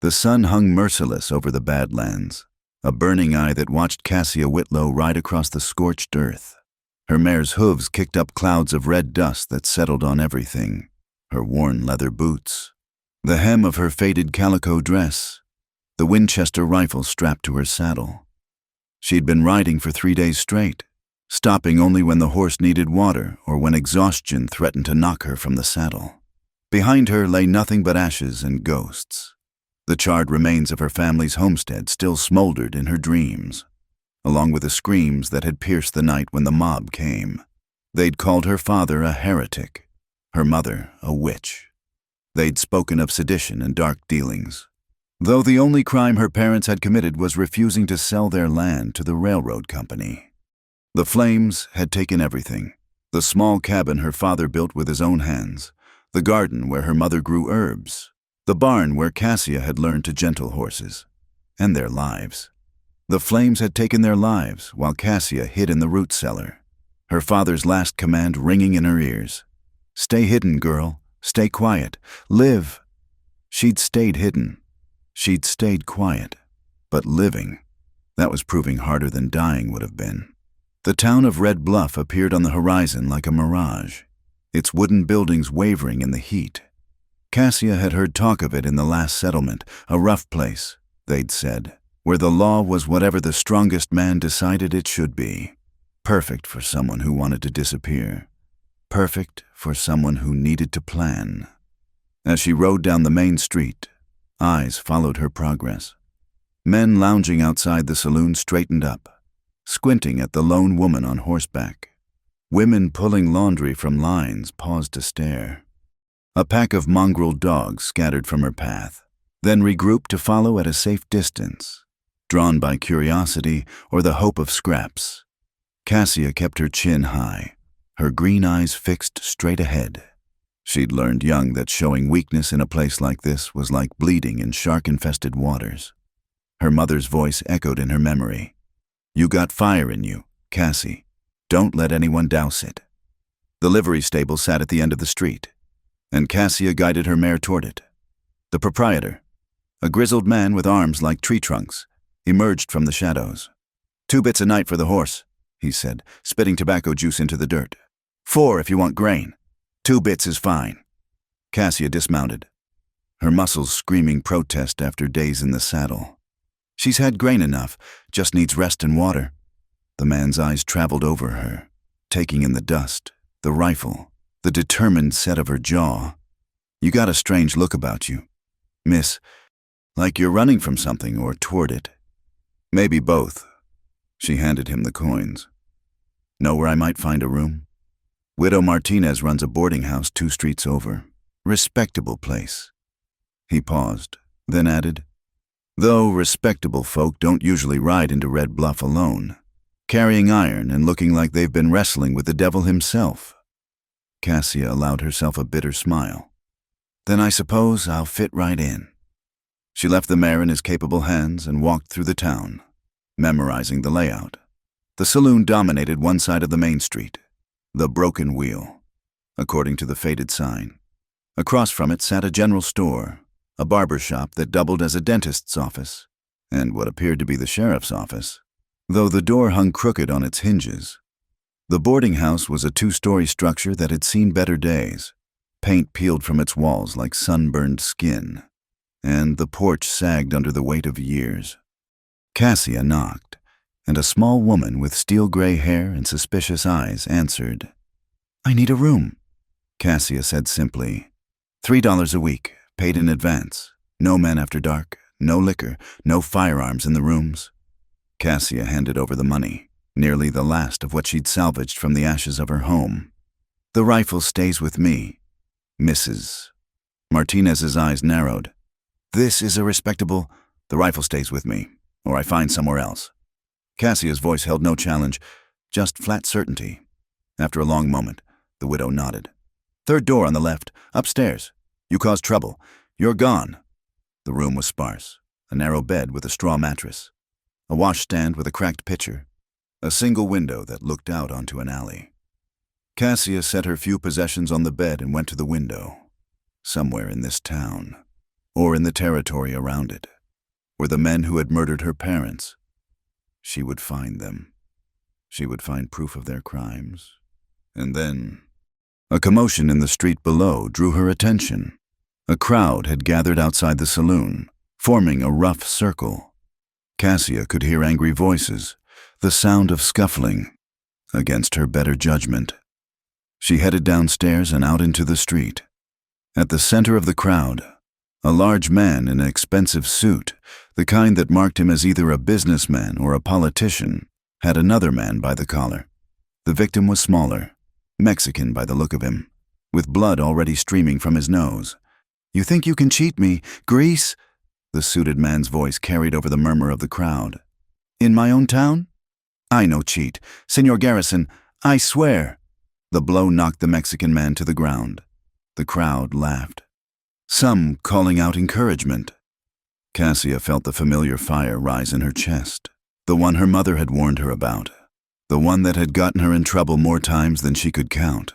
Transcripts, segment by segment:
The sun hung merciless over the Badlands, a burning eye that watched Cassia Whitlow ride across the scorched earth. Her mare's hooves kicked up clouds of red dust that settled on everything, her worn leather boots, the hem of her faded calico dress, the Winchester rifle strapped to her saddle. She'd been riding for 3 days straight, stopping only when the horse needed water or when exhaustion threatened to knock her from the saddle. Behind her lay nothing but ashes and ghosts. The charred remains of her family's homestead still smoldered in her dreams, along with the screams that had pierced the night when the mob came. They'd called her father a heretic, her mother a witch. They'd spoken of sedition and dark dealings, though the only crime her parents had committed was refusing to sell their land to the railroad company. The flames had taken everything: the small cabin her father built with his own hands, the garden where her mother grew herbs, the barn where Cassia had learned to gentle horses, and their lives. The flames had taken their lives while Cassia hid in the root cellar, her father's last command ringing in her ears. Stay hidden, girl. Stay quiet. Live. She'd stayed hidden. She'd stayed quiet. But living, that was proving harder than dying would have been. The town of Red Bluff appeared on the horizon like a mirage, its wooden buildings wavering in the heat. Cassia had heard talk of it in the last settlement, a rough place, they'd said, where the law was whatever the strongest man decided it should be. Perfect for someone who wanted to disappear. Perfect for someone who needed to plan. As she rode down the main street, eyes followed her progress. Men lounging outside the saloon straightened up, squinting at the lone woman on horseback. Women pulling laundry from lines paused to stare. A pack of mongrel dogs scattered from her path, then regrouped to follow at a safe distance, drawn by curiosity or the hope of scraps. Cassia kept her chin high, her green eyes fixed straight ahead. She'd learned young that showing weakness in a place like this was like bleeding in shark-infested waters. Her mother's voice echoed in her memory. "You got fire in you, Cassie. Don't let anyone douse it." The livery stable sat at the end of the street, and Cassia guided her mare toward it. The proprietor, a grizzled man with arms like tree trunks, emerged from the shadows. "2 bits a night for the horse," he said, spitting tobacco juice into the dirt. "4 if you want grain. 2 bits is fine." Cassia dismounted, her muscles screaming protest after days in the saddle. "She's had grain enough, just needs rest and water." The man's eyes traveled over her, taking in the dust, the rifle, the determined set of her jaw. "You got a strange look about you, miss, like you're running from something or toward it." "Maybe both." She handed him the coins. "Know where I might find a room?" "Widow Martinez runs a boarding house 2 streets over. Respectable place." He paused, then added, "Though respectable folk don't usually ride into Red Bluff alone, carrying iron and looking like they've been wrestling with the devil himself." Cassia allowed herself a bitter smile. "Then I suppose I'll fit right in." She left the mare in his capable hands and walked through the town, memorizing the layout. The saloon dominated one side of the main street, the Broken Wheel, according to the faded sign. Across from it sat a general store, a barber shop that doubled as a dentist's office, and what appeared to be the sheriff's office, though the door hung crooked on its hinges. The boarding house was a 2-story structure that had seen better days, paint peeled from its walls like sunburned skin, and the porch sagged under the weight of years. Cassia knocked, and a small woman with steel-gray hair and suspicious eyes answered. "I need a room," Cassia said simply. $3 a week, paid in advance. No men after dark, no liquor, no firearms in the rooms. Cassia handed over the money, nearly the last of what she'd salvaged from the ashes of her home. "The rifle stays with me, Mrs." Martinez's eyes narrowed. "This is a respectable—" "The rifle stays with me, or I find somewhere else." Cassia's voice held no challenge, just flat certainty. After a long moment, the widow nodded. "3rd door on the left, upstairs. You caused trouble. You're gone." The room was sparse, a narrow bed with a straw mattress, a washstand with a cracked pitcher, a single window that looked out onto an alley. Cassia set her few possessions on the bed and went to the window. Somewhere in this town, or in the territory around it, were the men who had murdered her parents. She would find them. She would find proof of their crimes. And then, a commotion in the street below drew her attention. A crowd had gathered outside the saloon, forming a rough circle. Cassia could hear angry voices, the sound of scuffling, against her better judgment. She headed downstairs and out into the street. At the center of the crowd, a large man in an expensive suit, the kind that marked him as either a businessman or a politician, had another man by the collar. The victim was smaller, Mexican by the look of him, with blood already streaming from his nose. "You think you can cheat me, Grease?" The suited man's voice carried over the murmur of the crowd. "In my own town? I no cheat. Senor Garrison, I swear." The blow knocked the Mexican man to the ground. The crowd laughed, some calling out encouragement. Cassia felt the familiar fire rise in her chest, the one her mother had warned her about, the one that had gotten her in trouble more times than she could count.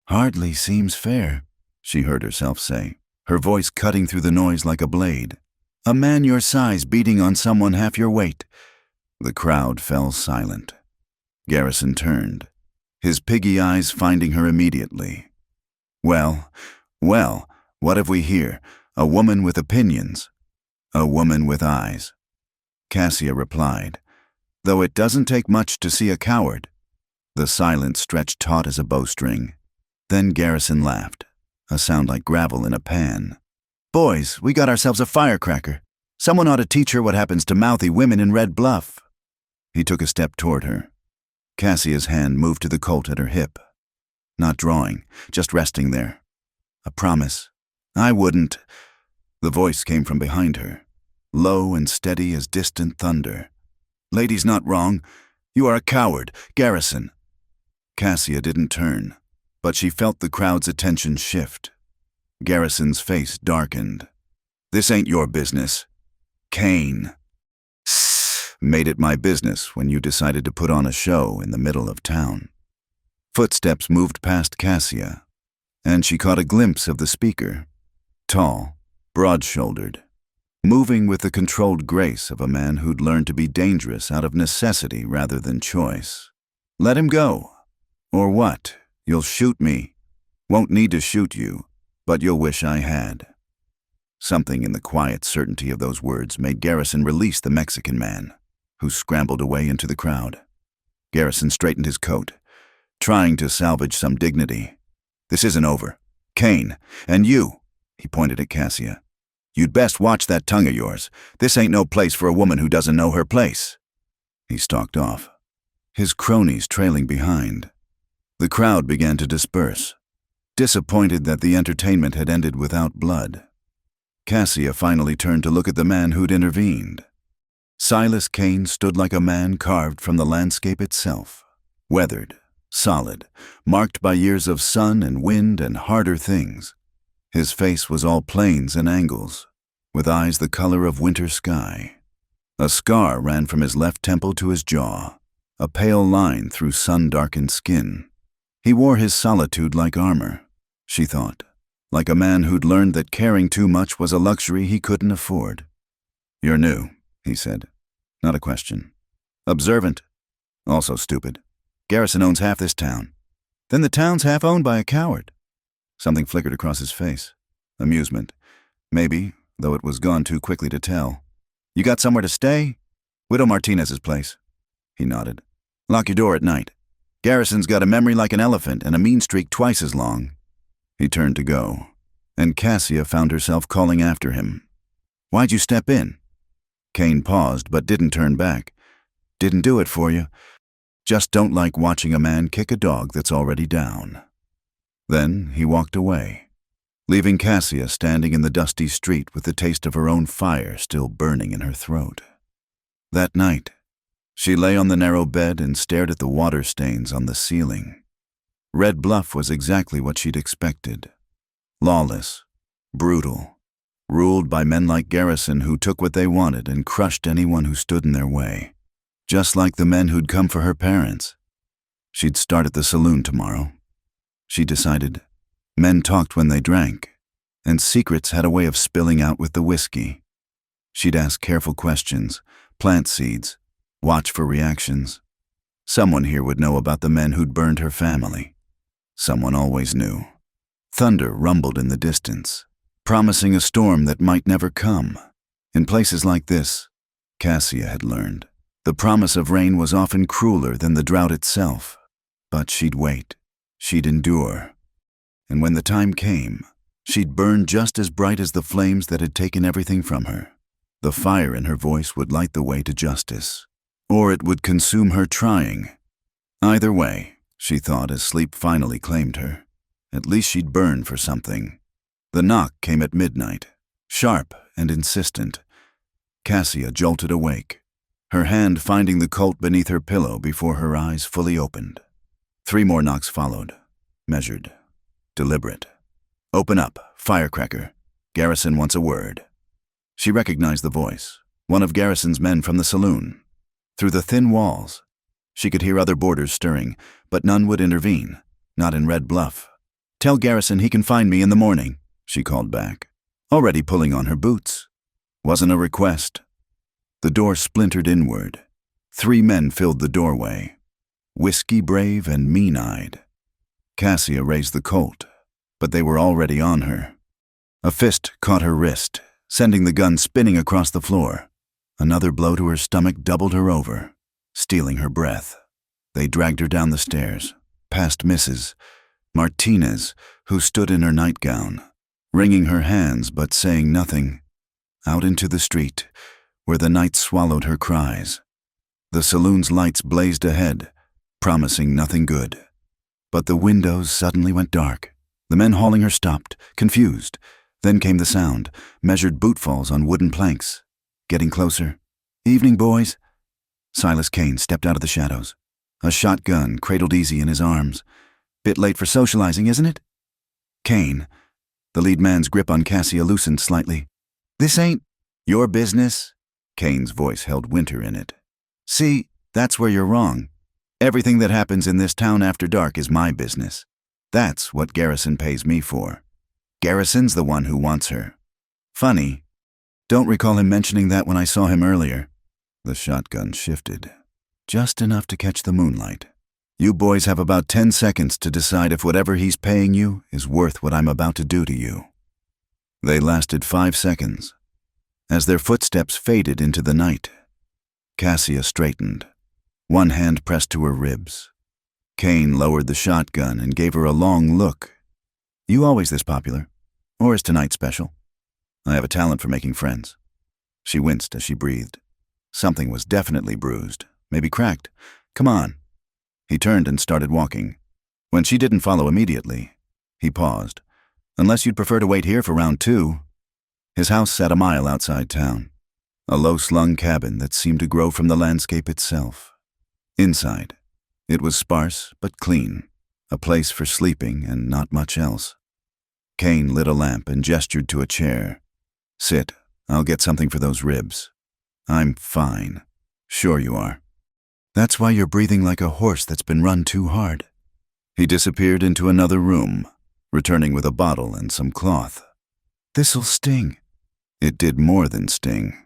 "Hardly seems fair," she heard herself say, her voice cutting through the noise like a blade. "A man your size beating on someone half your weight." The crowd fell silent. Garrison turned, his piggy eyes finding her immediately. Well, what have we here? A woman with opinions. A woman with eyes." Cassia replied, "Though it doesn't take much to see a coward." The silence stretched taut as a bowstring. Then Garrison laughed, a sound like gravel in a pan. "Boys, we got ourselves a firecracker. Someone ought to teach her what happens to mouthy women in Red Bluff." He took a step toward her. Cassia's hand moved to the Colt at her hip. Not drawing, just resting there. "A promise. I wouldn't." The voice came from behind her, low and steady as distant thunder. "Lady's not wrong. You are a coward, Garrison." Cassia didn't turn, but she felt the crowd's attention shift. Garrison's face darkened. "This ain't your business. Kane made it my business when you decided to put on a show in the middle of town." Footsteps moved past Cassia, and she caught a glimpse of the speaker, tall, broad-shouldered, moving with the controlled grace of a man who'd learned to be dangerous out of necessity rather than choice. "Let him go. Or what? You'll shoot me. Won't need to shoot you, but you'll wish I had." Something in the quiet certainty of those words made Garrison release the Mexican man, who scrambled away into the crowd. Garrison straightened his coat, trying to salvage some dignity. "This isn't over. Kane, and you," he pointed at Cassia, "you'd best watch that tongue of yours. This ain't no place for a woman who doesn't know her place." He stalked off, his cronies trailing behind. The crowd began to disperse, disappointed that the entertainment had ended without blood. Cassia finally turned to look at the man who'd intervened. Silas Kane stood like a man carved from the landscape itself, weathered, solid, marked by years of sun and wind and harder things. His face was all planes and angles, with eyes the color of winter sky. A scar ran from his left temple to his jaw, a pale line through sun-darkened skin. He wore his solitude like armor, she thought, like a man who'd learned that caring too much was a luxury he couldn't afford. "You're new," he said. Not a question. "Observant. Also stupid. Garrison owns half this town. Then the town's half owned by a coward." Something flickered across his face. Amusement. Maybe, though it was gone too quickly to tell. "You got somewhere to stay?" "Widow Martinez's place." He nodded. "Lock your door at night. Garrison's got a memory like an elephant and a mean streak twice as long." He turned to go, and Cassia found herself calling after him. "Why'd you step in?" Kane paused but didn't turn back. "Didn't do it for you. Just don't like watching a man kick a dog that's already down." Then he walked away, leaving Cassia standing in the dusty street with the taste of her own fire still burning in her throat. That night, she lay on the narrow bed and stared at the water stains on the ceiling. Red Bluff was exactly what she'd expected. Lawless, brutal, ruled by men like Garrison who took what they wanted and crushed anyone who stood in their way. Just like the men who'd come for her parents. She'd start at the saloon tomorrow. She decided. Men talked when they drank. and secrets had a way of spilling out with the whiskey. She'd ask careful questions, plant seeds, watch for reactions. Someone here would know about the men who'd burned her family. Someone always knew. Thunder rumbled in the distance, promising a storm that might never come. In places like this, Cassia had learned, the promise of rain was often crueler than the drought itself. But she'd wait. She'd endure. And when the time came, she'd burn just as bright as the flames that had taken everything from her. The fire in her voice would light the way to justice, or it would consume her trying. Either way, she thought as sleep finally claimed her, at least she'd burn for something. The knock came at midnight, sharp and insistent. Cassia jolted awake, her hand finding the Colt beneath her pillow before her eyes fully opened. 3 more knocks followed, measured, deliberate. "Open up, firecracker. Garrison wants a word." She recognized the voice, one of Garrison's men from the saloon. Through the thin walls, she could hear other boarders stirring, but none would intervene, not in Red Bluff. "Tell Garrison he can find me in the morning," she called back, already pulling on her boots. Wasn't a request. The door splintered inward. 3 men filled the doorway, whiskey-brave and mean-eyed. Cassia raised the Colt, but they were already on her. A fist caught her wrist, sending the gun spinning across the floor. Another blow to her stomach doubled her over, stealing her breath. They dragged her down the stairs, past Mrs. Martinez, who stood in her nightgown, wringing her hands but saying nothing, out into the street, where the night swallowed her cries. The saloon's lights blazed ahead, promising nothing good. But the windows suddenly went dark. The men hauling her stopped, confused. Then came the sound, measured bootfalls on wooden planks. Getting closer. "Evening, boys." Silas Kane stepped out of the shadows, a shotgun cradled easy in his arms. "Bit late for socializing, isn't it?" "Kane." The lead man's grip on Cassia loosened slightly. "This ain't your business." Kane's voice held winter in it. "See, that's where you're wrong. Everything that happens in this town after dark is my business. That's what Garrison pays me for. Garrison's the one who wants her." "Funny. Don't recall him mentioning that when I saw him earlier." The shotgun shifted, just enough to catch the moonlight. "You boys have about 10 seconds to decide if whatever he's paying you is worth what I'm about to do to you." They lasted 5 seconds. As their footsteps faded into the night, Cassia straightened, one hand pressed to her ribs. Kane lowered the shotgun and gave her a long look. "You always this popular? Or is tonight special?" "I have a talent for making friends." She winced as she breathed. Something was definitely bruised, maybe cracked. "Come on." He turned and started walking. When she didn't follow immediately, he paused. "Unless you'd prefer to wait here for round 2. His house sat a mile outside town, a low-slung cabin that seemed to grow from the landscape itself. Inside, it was sparse but clean, a place for sleeping and not much else. Kane lit a lamp and gestured to a chair. "Sit. I'll get something for those ribs." "I'm fine." "Sure you are." "That's why you're breathing like a horse that's been run too hard." He disappeared into another room, returning with a bottle and some cloth. "This'll sting." It did more than sting.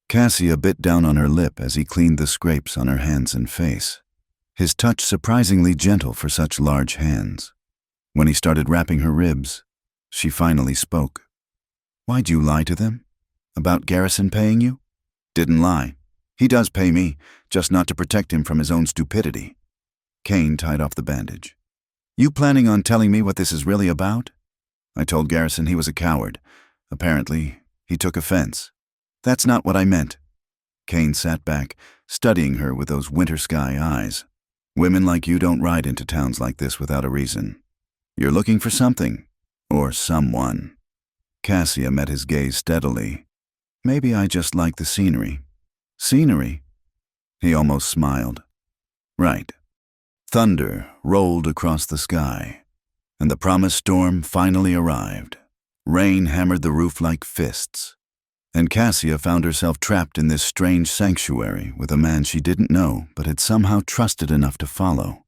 Cassia bit down on her lip as he cleaned the scrapes on her hands and face, his touch surprisingly gentle for such large hands. When he started wrapping her ribs, she finally spoke. "Why'd you lie to them? About Garrison paying you?" "Didn't lie. He does pay me, just not to protect him from his own stupidity." Kane tied off the bandage. "You planning on telling me what this is really about?" "I told Garrison he was a coward. Apparently, he took offense." "That's not what I meant." Kane sat back, studying her with those winter sky eyes. "Women like you don't ride into towns like this without a reason. You're looking for something, or someone." Cassia met his gaze steadily. "Maybe I just like the scenery." "Scenery?" He almost smiled. "Right." Thunder rolled across the sky, and the promised storm finally arrived. Rain hammered the roof like fists, and Cassia found herself trapped in this strange sanctuary with a man she didn't know but had somehow trusted enough to follow.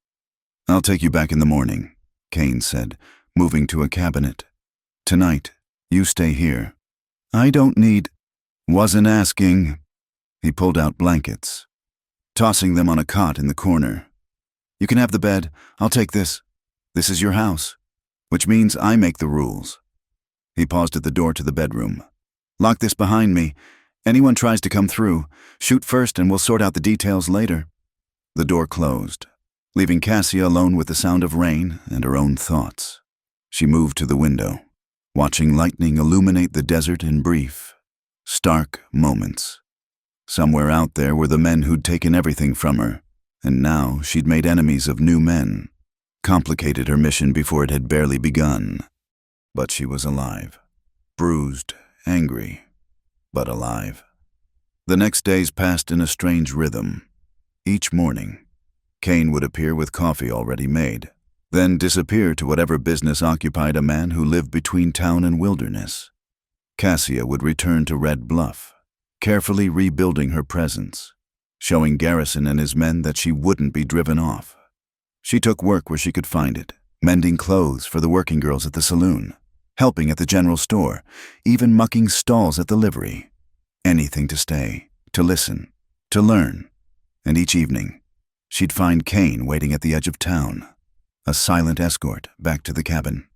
"I'll take you back in the morning," Kane said, moving to a cabinet. "Tonight, You stay here. I don't need. Wasn't asking. He pulled out blankets, tossing them on a cot in the corner. You can have the bed. I'll take this. This is your house, which means I make the rules. He paused at the door to the bedroom. Lock this behind me. Anyone tries to come through, shoot first and we'll sort out the details later. The door closed, leaving Cassia alone with the sound of rain and her own thoughts. She moved to the window, watching lightning illuminate the desert in brief, stark moments. Somewhere out there were the men who'd taken everything from her, and now she'd made enemies of new men, complicated her mission before it had barely begun. But she was alive, bruised, angry, but alive. The next days passed in a strange rhythm. Each morning, Kane would appear with coffee already made, then disappear to whatever business occupied a man who lived between town and wilderness. Cassia would return to Red Bluff, carefully rebuilding her presence, showing Garrison and his men that she wouldn't be driven off. She took work where she could find it, mending clothes for the working girls at the saloon, helping at the general store, even mucking stalls at the livery. Anything to stay, to listen, to learn. And each evening, she'd find Kane waiting at the edge of town, a silent escort back to the cabin.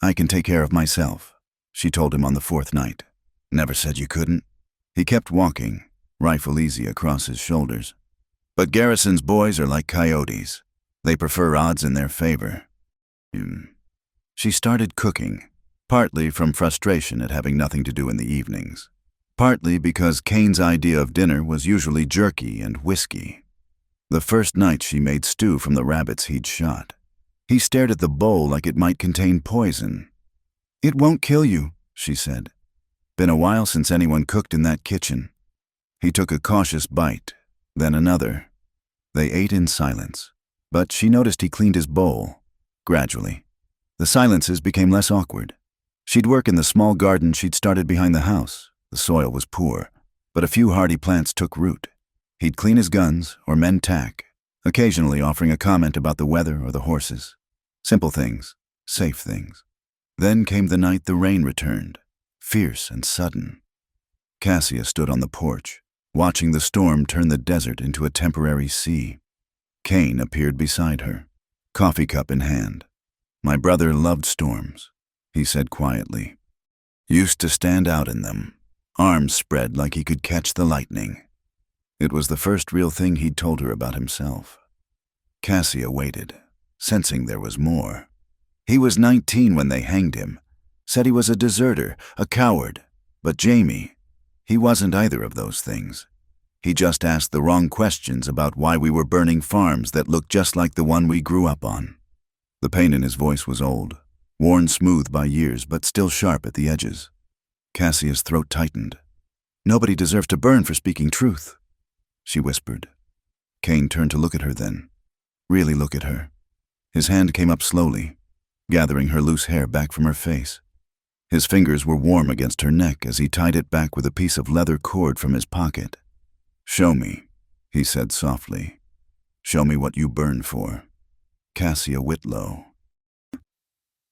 I can take care of myself, she told him on the fourth night. Never said you couldn't. He kept walking, rifle easy across his shoulders. But Garrison's boys are like coyotes. They prefer odds in their favor. She started cooking, partly from frustration at having nothing to do in the evenings, partly because Kane's idea of dinner was usually jerky and whiskey. The first night she made stew from the rabbits he'd shot. He stared at the bowl like it might contain poison. It won't kill you, she said. Been a while since anyone cooked in that kitchen. He took a cautious bite, then another. They ate in silence, but she noticed he cleaned his bowl, gradually. The silences became less awkward. She'd work in the small garden she'd started behind the house. The soil was poor, but a few hardy plants took root. He'd clean his guns or mend tack, occasionally offering a comment about the weather or the horses. Simple things, safe things. Then came the night the rain returned, fierce and sudden. Cassia stood on the porch, watching the storm turn the desert into a temporary sea. Kane appeared beside her, coffee cup in hand. My brother loved storms, he said quietly. Used to stand out in them, arms spread like he could catch the lightning. It was the first real thing he'd told her about himself. Cassia waited, sensing there was more. He was 19 when they hanged him, said he was a deserter, a coward. But Jamie, he wasn't either of those things. He just asked the wrong questions about why we were burning farms that looked just like the one we grew up on. The pain in his voice was old, worn smooth by years, but still sharp at the edges. Cassia's throat tightened. Nobody deserves to burn for speaking truth, she whispered. Kane turned to look at her then. Really look at her. His hand came up slowly, gathering her loose hair back from her face. His fingers were warm against her neck as he tied it back with a piece of leather cord from his pocket. Show me, he said softly. Show me what you burn for. Cassia Whitlow.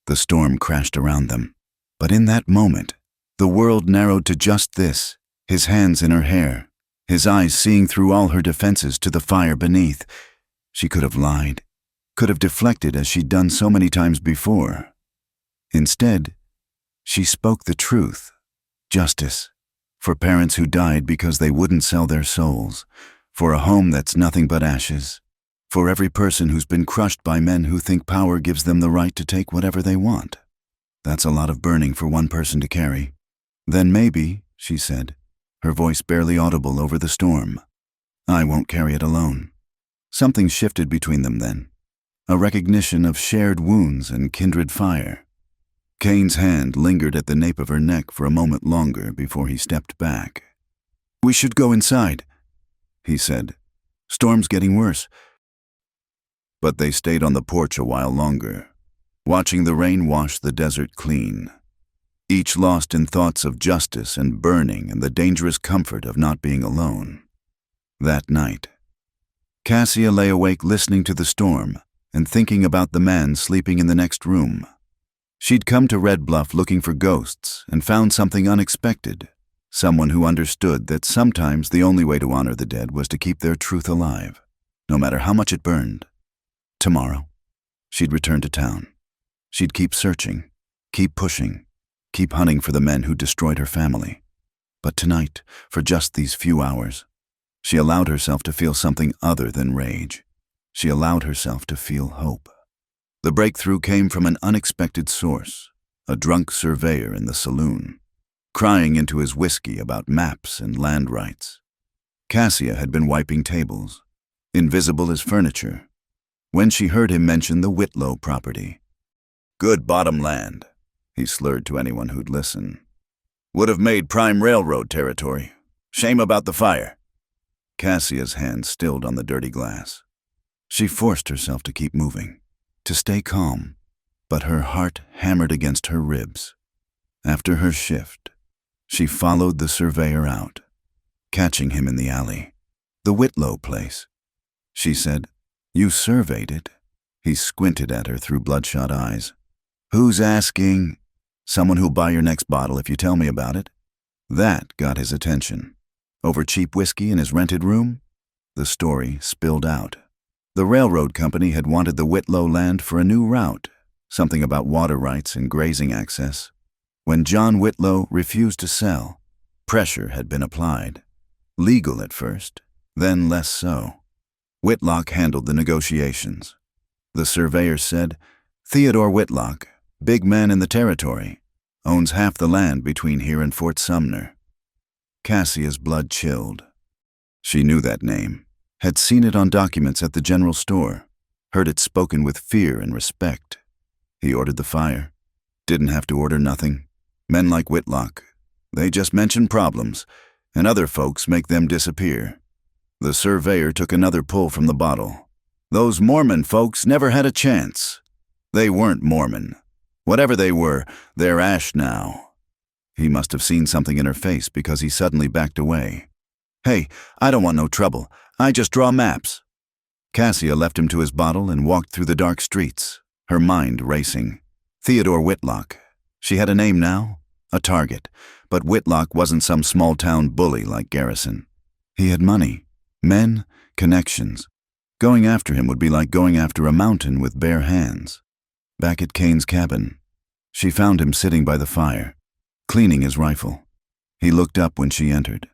The storm crashed around them, but in that moment, the world narrowed to just this, his hands in her hair, his eyes seeing through all her defenses to the fire beneath. She could have lied, could have deflected as she'd done so many times before. Instead, she spoke the truth. Justice. For parents who died because they wouldn't sell their souls. For a home that's nothing but ashes. For every person who's been crushed by men who think power gives them the right to take whatever they want. That's a lot of burning for one person to carry. Then maybe, she said, her voice barely audible over the storm, I won't carry it alone. Something shifted between them then. A recognition of shared wounds and kindred fire. Kane's hand lingered at the nape of her neck for a moment longer before he stepped back. We should go inside, he said. Storm's getting worse. But they stayed on the porch a while longer, watching the rain wash the desert clean, each lost in thoughts of justice and burning and the dangerous comfort of not being alone. That night, Cassia lay awake listening to the storm and thinking about the man sleeping in the next room. She'd come to Red Bluff looking for ghosts and found something unexpected, someone who understood that sometimes the only way to honor the dead was to keep their truth alive, no matter how much it burned. Tomorrow, she'd return to town. She'd keep searching, keep pushing, keep hunting for the men who destroyed her family. But tonight, for just these few hours, she allowed herself to feel something other than rage. She allowed herself to feel hope. The breakthrough came from an unexpected source, a drunk surveyor in the saloon, crying into his whiskey about maps and land rights. Cassia had been wiping tables, invisible as furniture, when she heard him mention the Whitlow property. "Good bottom land," he slurred to anyone who'd listen. "Would have made prime railroad territory. Shame about the fire." Cassia's hand stilled on the dirty glass. She forced herself to keep moving, to stay calm, but her heart hammered against her ribs. After her shift, she followed the surveyor out, catching him in the alley. "The Whitlow place," she said. "You surveyed it." He squinted at her through bloodshot eyes. "Who's asking?" "Someone who'll buy your next bottle if you tell me about it." That got his attention. Over cheap whiskey in his rented room? The story spilled out. The railroad company had wanted the Whitlow land for a new route, something about water rights and grazing access. When John Whitlow refused to sell, pressure had been applied. Legal at first, then less so. Whitlock handled the negotiations. The surveyor said, "Theodore Whitlock, big man in the territory, owns half the land between here and Fort Sumner." Cassia's blood chilled. She knew that name, had seen it on documents at the general store, heard it spoken with fear and respect. He ordered the fire. Didn't have to order nothing. Men like Whitlock, they just mention problems, and other folks make them disappear. The surveyor took another pull from the bottle. "Those Mormon folks never had a chance. They weren't Mormon. Whatever they were, they're ash now." He must have seen something in her face because he suddenly backed away. "Hey, I don't want no trouble. I just draw maps." Cassia left him to his bottle and walked through the dark streets, her mind racing. Theodore Whitlock. She had a name now, a target, but Whitlock wasn't some small-town bully like Garrison. He had money, men, connections. Going after him would be like going after a mountain with bare hands. Back at Kane's cabin, she found him sitting by the fire, cleaning his rifle. He looked up when she entered,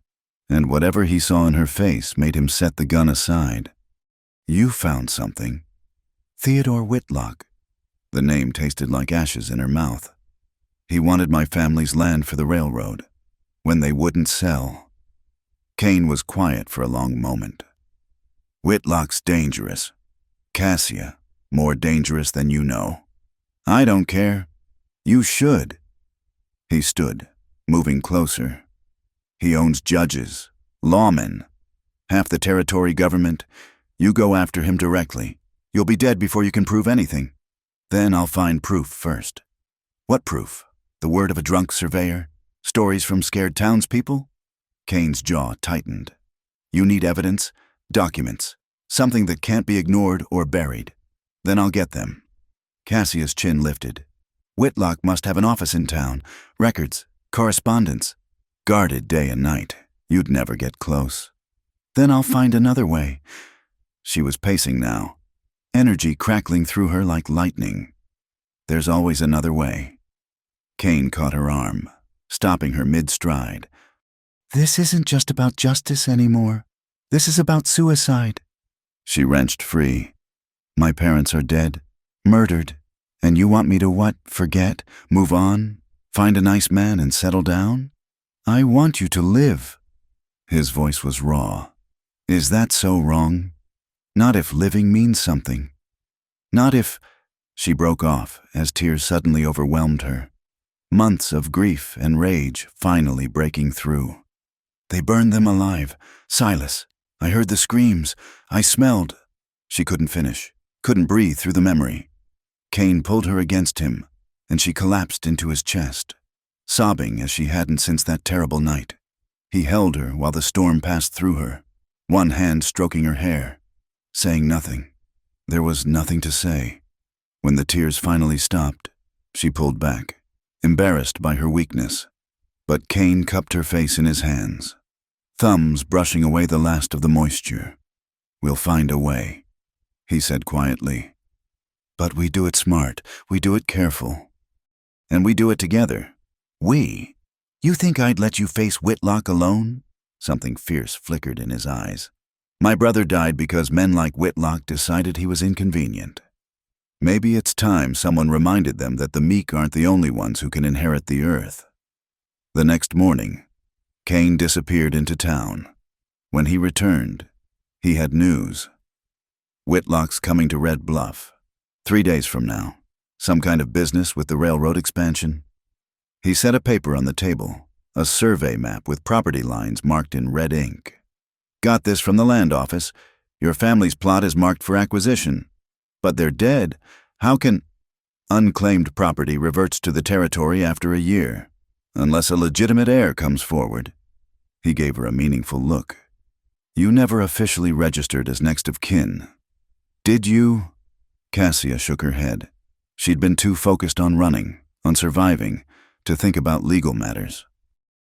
and whatever he saw in her face made him set the gun aside. "You found something." "Theodore Whitlock." The name tasted like ashes in her mouth. "He wanted my family's land for the railroad, when they wouldn't sell." Kane was quiet for a long moment. "Whitlock's dangerous. Cassia, more dangerous than you know." "I don't care. You should." He stood, moving closer. "He owns judges, lawmen, half the territory government. You go after him directly. You'll be dead before you can prove anything. Then I'll find proof first." "What proof? The word of a drunk surveyor? Stories from scared townspeople?" Kane's jaw tightened. "You need evidence, documents, something that can't be ignored or buried. Then I'll get them." Cassia's chin lifted. "Whitlock must have an office in town, records, correspondence. Guarded day and night. You'd never get close." "Then I'll find another way." She was pacing now, energy crackling through her like lightning. "There's always another way." Kane caught her arm, stopping her mid-stride. "This isn't just about justice anymore. This is about suicide." She wrenched free. "My parents are dead, murdered, and you want me to what? Forget? Move on? Find a nice man and settle down? I want you to live." His voice was raw. "Is that so wrong? Not if living means something. Not if—" She broke off as tears suddenly overwhelmed her. Months of grief and rage finally breaking through. "They burned them alive. Silas. I heard the screams. I smelled—" She couldn't finish, couldn't breathe through the memory. Kane pulled her against him, and she collapsed into his chest, sobbing as she hadn't since that terrible night. He held her while the storm passed through her, one hand stroking her hair, saying nothing. There was nothing to say. When the tears finally stopped, She pulled back, embarrassed by her weakness, but Kane cupped her face in his hands, thumbs brushing away the last of the moisture. "We'll find a way," he said quietly. "But we do it smart, we do it careful. And we do it together. We? You think I'd let you face Whitlock alone?" Something fierce flickered in his eyes. "My brother died because men like Whitlock decided he was inconvenient. Maybe it's time someone reminded them that the meek aren't the only ones who can inherit the earth." The next morning, Kane disappeared into town. When he returned, he had news. "Whitlock's coming to Red Bluff. 3 days from now. Some kind of business with the railroad expansion." He set a paper on the table, a survey map with property lines marked in red ink. "Got this from the land office. Your family's plot is marked for acquisition. But they're dead. How can—" "Unclaimed property reverts to the territory after a year, unless a legitimate heir comes forward." He gave her a meaningful look. "You never officially registered as next of kin, did you?" Cassia shook her head. She'd been too focused on running, on surviving, to think about legal matters.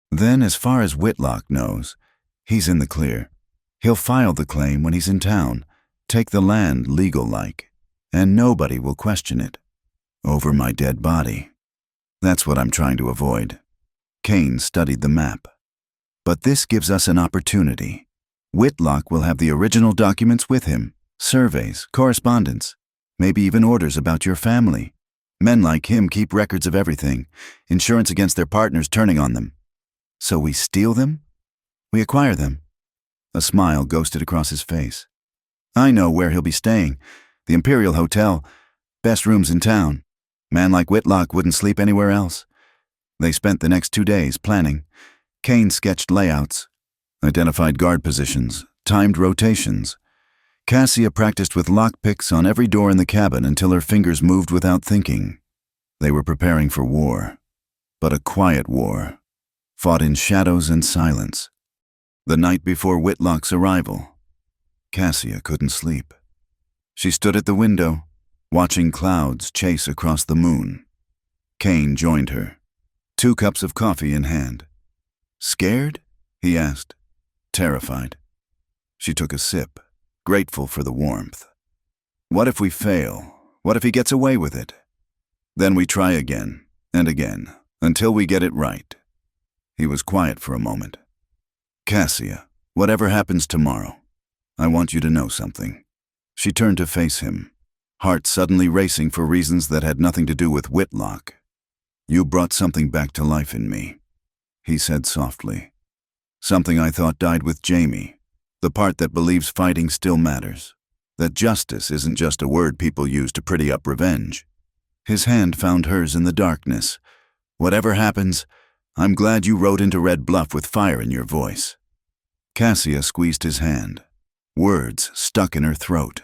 "Then, as far as Whitlock knows, he's in the clear. He'll file the claim when he's in town, take the land legal-like, and nobody will question it. Over my dead body. That's what I'm trying to avoid." Kane studied the map. "But this gives us an opportunity. Whitlock will have the original documents with him, surveys, correspondence, maybe even orders about your family. Men like him keep records of everything, insurance against their partners turning on them. So we steal them? We acquire them." A smile ghosted across his face. "I know where he'll be staying. The Imperial Hotel. Best rooms in town. Man like Whitlock wouldn't sleep anywhere else." They spent the next 2 days planning. Kane sketched layouts, identified guard positions, timed rotations. Cassia practiced with lockpicks on every door in the cabin until her fingers moved without thinking. They were preparing for war, but a quiet war, fought in shadows and silence. The night before Whitlock's arrival, Cassia couldn't sleep. She stood at the window, watching clouds chase across the moon. Kane joined her, 2 cups of coffee in hand. "Scared?" he asked. "Terrified." She took a sip, grateful for the warmth. "What if we fail? What if he gets away with it? Then we try again and again, until we get it right." He was quiet for a moment. "Cassia, whatever happens tomorrow, I want you to know something." She turned to face him, heart suddenly racing for reasons that had nothing to do with Whitlock. "You brought something back to life in me," he said softly. "Something I thought died with Jamie. The part that believes fighting still matters. That justice isn't just a word people use to pretty up revenge." His hand found hers in the darkness. "Whatever happens, I'm glad you rode into Red Bluff with fire in your voice." Cassia squeezed his hand. Words stuck in her throat.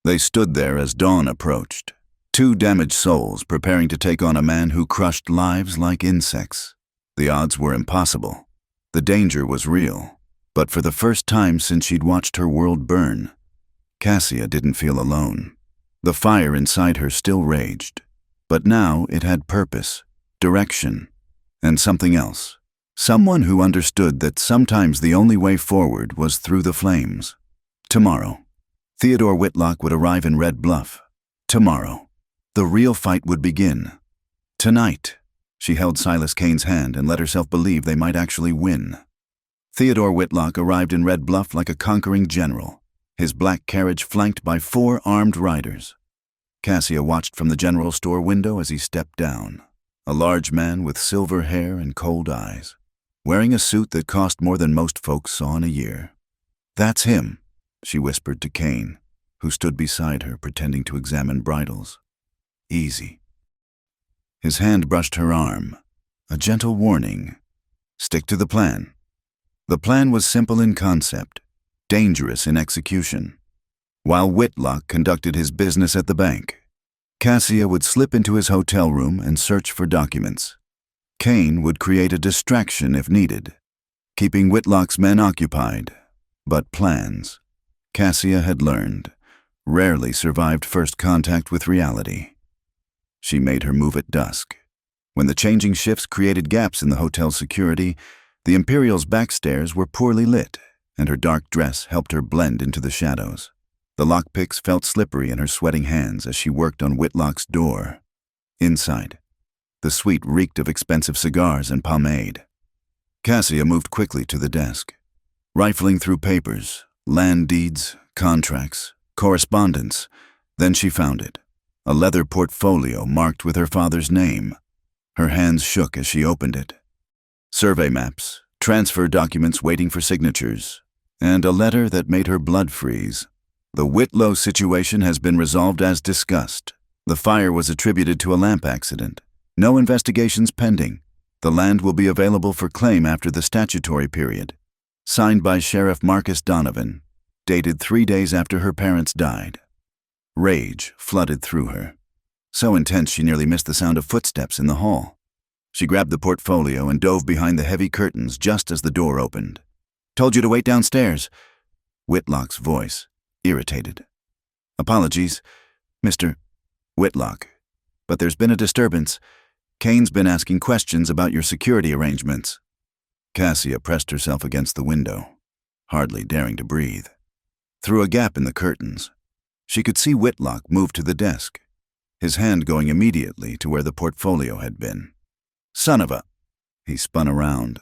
They stood there as dawn approached, 2 damaged souls preparing to take on a man who crushed lives like insects. The odds were impossible. The danger was real. But for the first time since she'd watched her world burn, Cassia didn't feel alone. The fire inside her still raged, but now it had purpose, direction, and something else. Someone who understood that sometimes the only way forward was through the flames. Tomorrow, Theodore Whitlock would arrive in Red Bluff. Tomorrow, the real fight would begin. Tonight, she held Silas Kane's hand and let herself believe they might actually win. Theodore Whitlock arrived in Red Bluff like a conquering general, his black carriage flanked by 4 armed riders. Cassia watched from the general store window as he stepped down, a large man with silver hair and cold eyes, wearing a suit that cost more than most folks saw in a year. "That's him," she whispered to Kane, who stood beside her pretending to examine bridles. "Easy." His hand brushed her arm, a gentle warning. Stick to the plan. The plan was simple in concept, dangerous in execution. While Whitlock conducted his business at the bank, Cassia would slip into his hotel room and search for documents. Kane would create a distraction if needed, keeping Whitlock's men occupied. But plans, Cassia had learned, rarely survived first contact with reality. She made her move at dusk. When the changing shifts created gaps in the hotel's security, the Imperial's backstairs were poorly lit, and her dark dress helped her blend into the shadows. The lockpicks felt slippery in her sweating hands as she worked on Whitlock's door. Inside, the suite reeked of expensive cigars and pomade. Cassia moved quickly to the desk, rifling through papers, land deeds, contracts, correspondence. Then she found it, a leather portfolio marked with her father's name. Her hands shook as she opened it. Survey maps, transfer documents waiting for signatures, and a letter that made her blood freeze. The Whitlow situation has been resolved as discussed. The fire was attributed to a lamp accident. No investigations pending. The land will be available for claim after the statutory period. Signed by Sheriff Marcus Donovan, dated 3 days after her parents died. Rage flooded through her, so intense she nearly missed the sound of footsteps in the hall. She grabbed the portfolio and dove behind the heavy curtains just as the door opened. "Told you to wait downstairs." Whitlock's voice, irritated. "Apologies, Mr. Whitlock, but there's been a disturbance. Kane's been asking questions about your security arrangements." Cassia pressed herself against the window, hardly daring to breathe. Through a gap in the curtains, she could see Whitlock move to the desk, his hand going immediately to where the portfolio had been. "Son of a—" He spun around.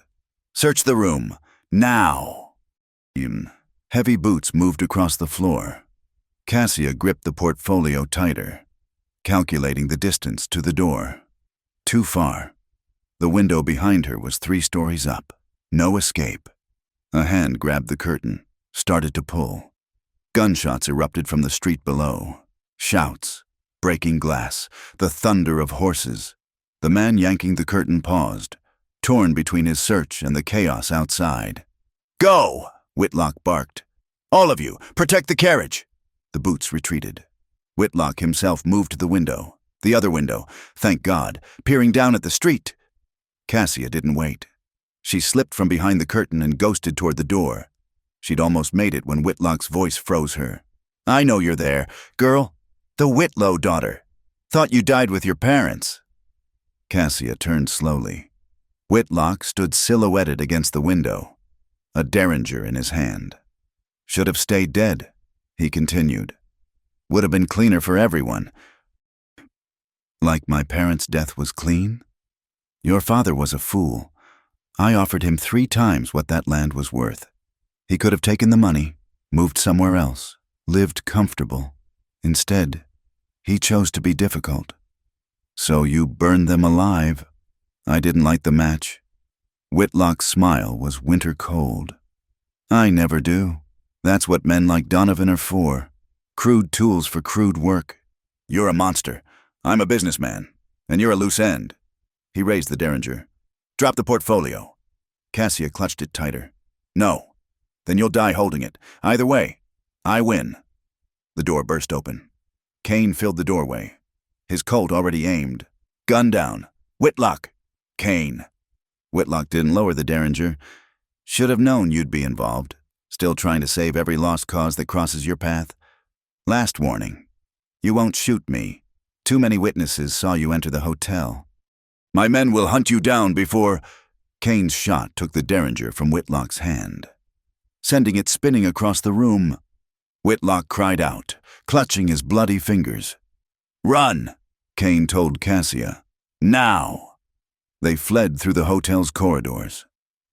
"Search the room, now!" Heavy boots moved across the floor. Cassia gripped the portfolio tighter, calculating the distance to the door. Too far. The window behind her was 3 stories up. No escape. A hand grabbed the curtain, started to pull. Gunshots erupted from the street below. Shouts, breaking glass, the thunder of horses. The man yanking the curtain paused, torn between his search and the chaos outside. "Go!" Whitlock barked. "All of you, protect the carriage!" The boots retreated. Whitlock himself moved to the window. The other window, thank God, peering down at the street. Cassia didn't wait. She slipped from behind the curtain and ghosted toward the door. She'd almost made it when Whitlock's voice froze her. "I know you're there, girl. The Whitlow daughter. Thought you died with your parents." Cassia turned slowly. Whitlock stood silhouetted against the window, a derringer in his hand. "Should have stayed dead," he continued. "Would have been cleaner for everyone." "Like my parents' death was clean? Your father was a fool. I offered him 3 times what that land was worth. He could have taken the money, moved somewhere else, lived comfortable. Instead, he chose to be difficult. So you burned them alive." I didn't light the match. Whitlock's smile was winter cold. "I never do. That's what men like Donovan are for. Crude tools for crude work. You're a monster. I'm a businessman, and you're a loose end." He raised the derringer. "Drop the portfolio." Cassia clutched it tighter. "No. Then you'll die holding it. Either way, I win." The door burst open. Kane filled the doorway, his Colt already aimed. "Gun down. Whitlock." "Kane." Whitlock didn't lower the derringer. "Should have known you'd be involved. Still trying to save every lost cause that crosses your path. Last warning. You won't shoot me. Too many witnesses saw you enter the hotel. My men will hunt you down before—" Kane's shot took the derringer from Whitlock's hand, sending it spinning across the room. Whitlock cried out, clutching his bloody fingers. "Run!" Kane told Cassia. "Now!" They fled through the hotel's corridors,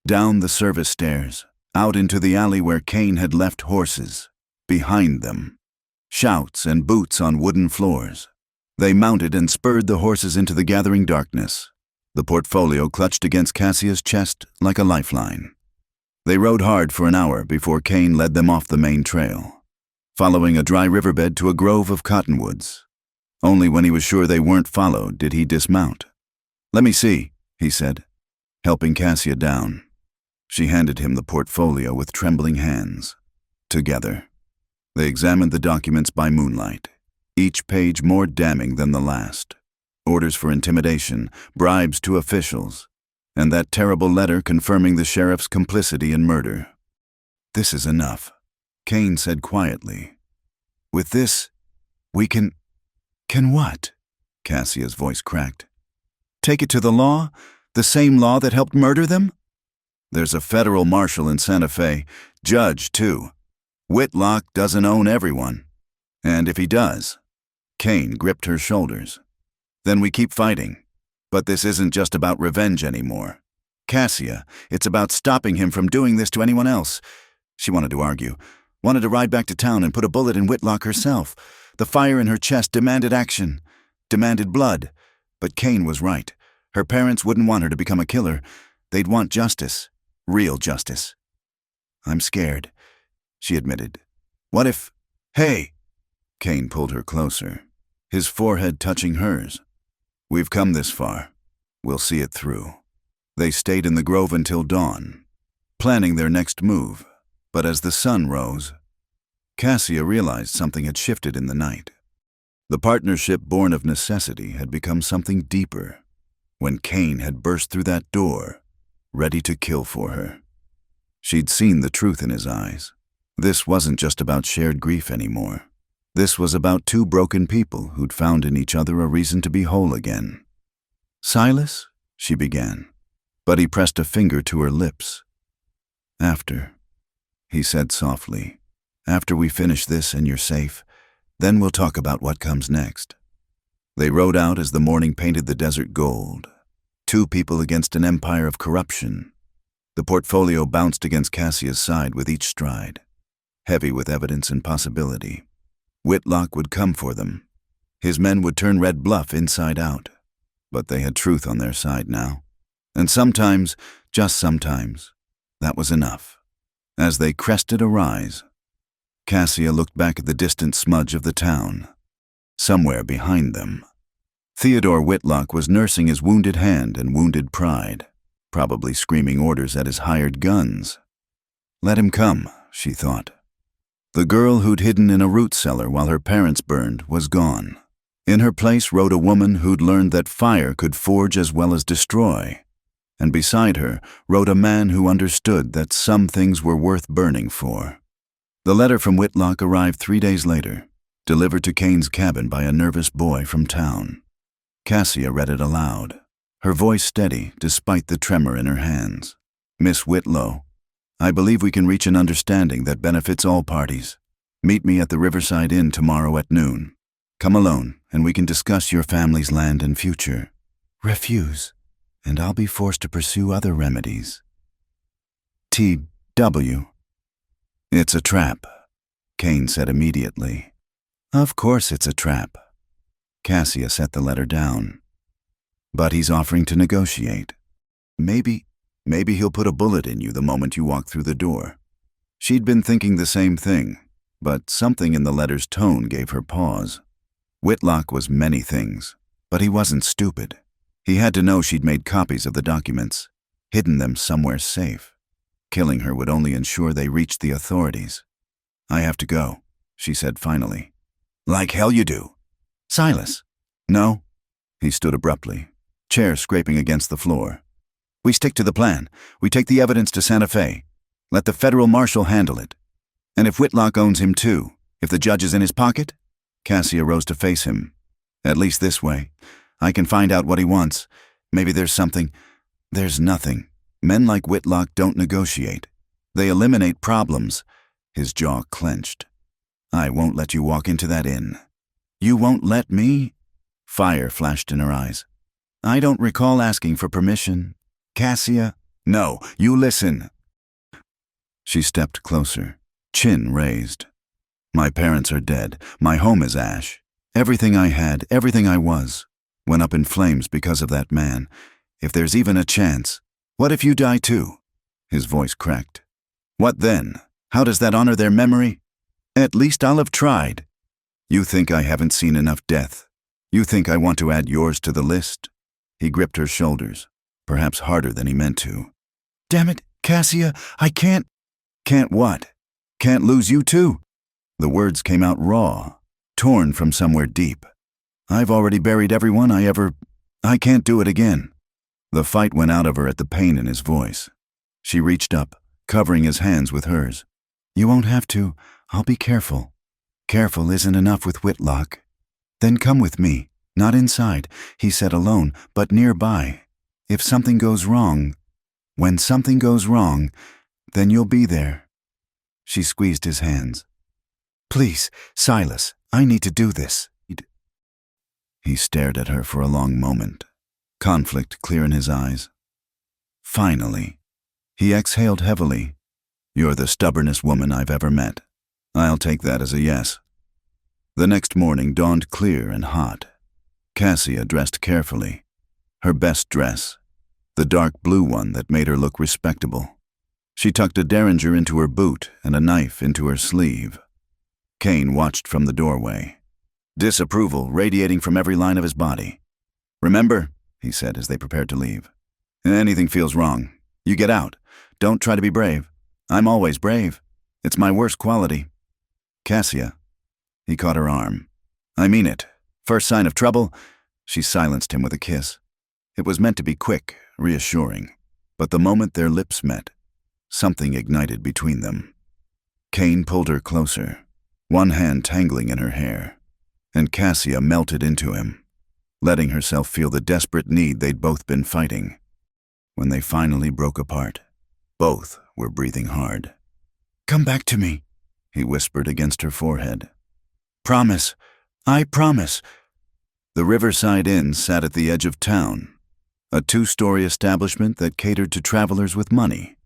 down the service stairs, out into the alley where Kane had left horses. Behind them, shouts and boots on wooden floors. They mounted and spurred the horses into the gathering darkness. The portfolio clutched against Cassia's chest like a lifeline. They rode hard for an hour before Kane led them off the main trail, following a dry riverbed to a grove of cottonwoods. Only when he was sure they weren't followed did he dismount. "Let me see," he said, helping Cassia down. She handed him the portfolio with trembling hands. Together, they examined the documents by moonlight, each page more damning than the last. Orders for intimidation, bribes to officials, and that terrible letter confirming the sheriff's complicity in murder. "This is enough," Kane said quietly. "With this, we can—" "Can what?" Cassia's voice cracked. Take it to the law? The same law that helped murder them? There's a federal marshal in Santa Fe, judge too. Whitlock doesn't own everyone. And if he does, Kane gripped her shoulders. Then we keep fighting. But this isn't just about revenge anymore. Cassia, it's about stopping him from doing this to anyone else. She wanted to argue, wanted to ride back to town and put a bullet in Whitlock herself. The fire in her chest demanded action, demanded blood. But Kane was right. Her parents wouldn't want her to become a killer. They'd want justice, real justice. I'm scared, she admitted. What if... Hey! Kane pulled her closer, his forehead touching hers. We've come this far. We'll see it through. They stayed in the grove until dawn, planning their next move. But as the sun rose, Cassia realized something had shifted in the night. The partnership born of necessity had become something deeper when Kane had burst through that door, ready to kill for her. She'd seen the truth in his eyes. This wasn't just about shared grief anymore. This was about two broken people who'd found in each other a reason to be whole again. Silas? She began, but he pressed a finger to her lips. After, he said softly, after we finish this and you're safe, then we'll talk about what comes next. They rode out as the morning painted the desert gold. Two people against an empire of corruption. The portfolio bounced against Cassia's side with each stride, heavy with evidence and possibility. Whitlock would come for them. His men would turn Red Bluff inside out. But they had truth on their side now. And sometimes, just sometimes, that was enough. As they crested a rise, Cassia looked back at the distant smudge of the town. Somewhere behind them, Theodore Whitlock was nursing his wounded hand and wounded pride, probably screaming orders at his hired guns. Let him come, she thought. The girl who'd hidden in a root cellar while her parents burned was gone. In her place rode a woman who'd learned that fire could forge as well as destroy. And beside her rode a man who understood that some things were worth burning for. The letter from Whitlock arrived 3 days later, delivered to Kane's cabin by a nervous boy from town. Cassia read it aloud, her voice steady despite the tremor in her hands. Miss Whitlow, I believe we can reach an understanding that benefits all parties. Meet me at the Riverside Inn tomorrow at noon. Come alone, and we can discuss your family's land and future. Refuse, and I'll be forced to pursue other remedies. T.W. It's a trap, Kane said immediately. Of course it's a trap. Cassia set the letter down. But he's offering to negotiate. Maybe he'll put a bullet in you the moment you walk through the door. She'd been thinking the same thing, but something in the letter's tone gave her pause. Whitlock was many things, but he wasn't stupid. He had to know she'd made copies of the documents, hidden them somewhere safe. Killing her would only ensure they reached the authorities. I have to go, she said finally. Like hell you do. Silas. No. He stood abruptly, chair scraping against the floor. We stick to the plan. We take the evidence to Santa Fe. Let the federal marshal handle it. And if Whitlock owns him too, if the judge is in his pocket? Cassia rose to face him. At least this way. I can find out what he wants. Maybe there's something. There's nothing. Men like Whitlock don't negotiate. They eliminate problems. His jaw clenched. I won't let you walk into that inn. You won't let me? Fire flashed in her eyes. I don't recall asking for permission. Cassia? No, you listen. She stepped closer, chin raised. My parents are dead. My home is ash. Everything I had, everything I was, went up in flames because of that man. If there's even a chance, what if you die too? His voice cracked. What then? How does that honor their memory? At least I'll have tried. You think I haven't seen enough death? You think I want to add yours to the list? He gripped her shoulders, perhaps harder than he meant to. Damn it, Cassia, I can't. Can't what? Can't lose you too? The words came out raw, torn from somewhere deep. I've already buried everyone I can't do it again. The fight went out of her at the pain in his voice. She reached up, covering his hands with hers. You won't have to. I'll be careful. Careful isn't enough with Whitlock. Then come with me, Not inside, he said alone, but nearby. If something goes wrong, when something goes wrong, then you'll be there. She squeezed his hands. Please, Silas, I need to do this. He stared at her for a long moment, conflict clear in his eyes. Finally, he exhaled heavily. You're the stubbornest woman I've ever met. I'll take that as a yes. The next morning dawned clear and hot. Cassia dressed carefully. Her best dress, the dark blue one that made her look respectable. She tucked a derringer into her boot and a knife into her sleeve. Kane watched from the doorway, disapproval radiating from every line of his body. Remember, he said as they prepared to leave, anything feels wrong, you get out. Don't try to be brave. I'm always brave. It's my worst quality. Cassia. He caught her arm. I mean it. First sign of trouble. She silenced him with a kiss. It was meant to be quick, reassuring, but the moment their lips met, something ignited between them. Kane pulled her closer, one hand tangling in her hair, and Cassia melted into him, letting herself feel the desperate need they'd both been fighting. When they finally broke apart, both were breathing hard. Come back to me, he whispered against her forehead. Promise. I promise. The Riverside Inn sat at the edge of town, a 2-story establishment that catered to travelers with money.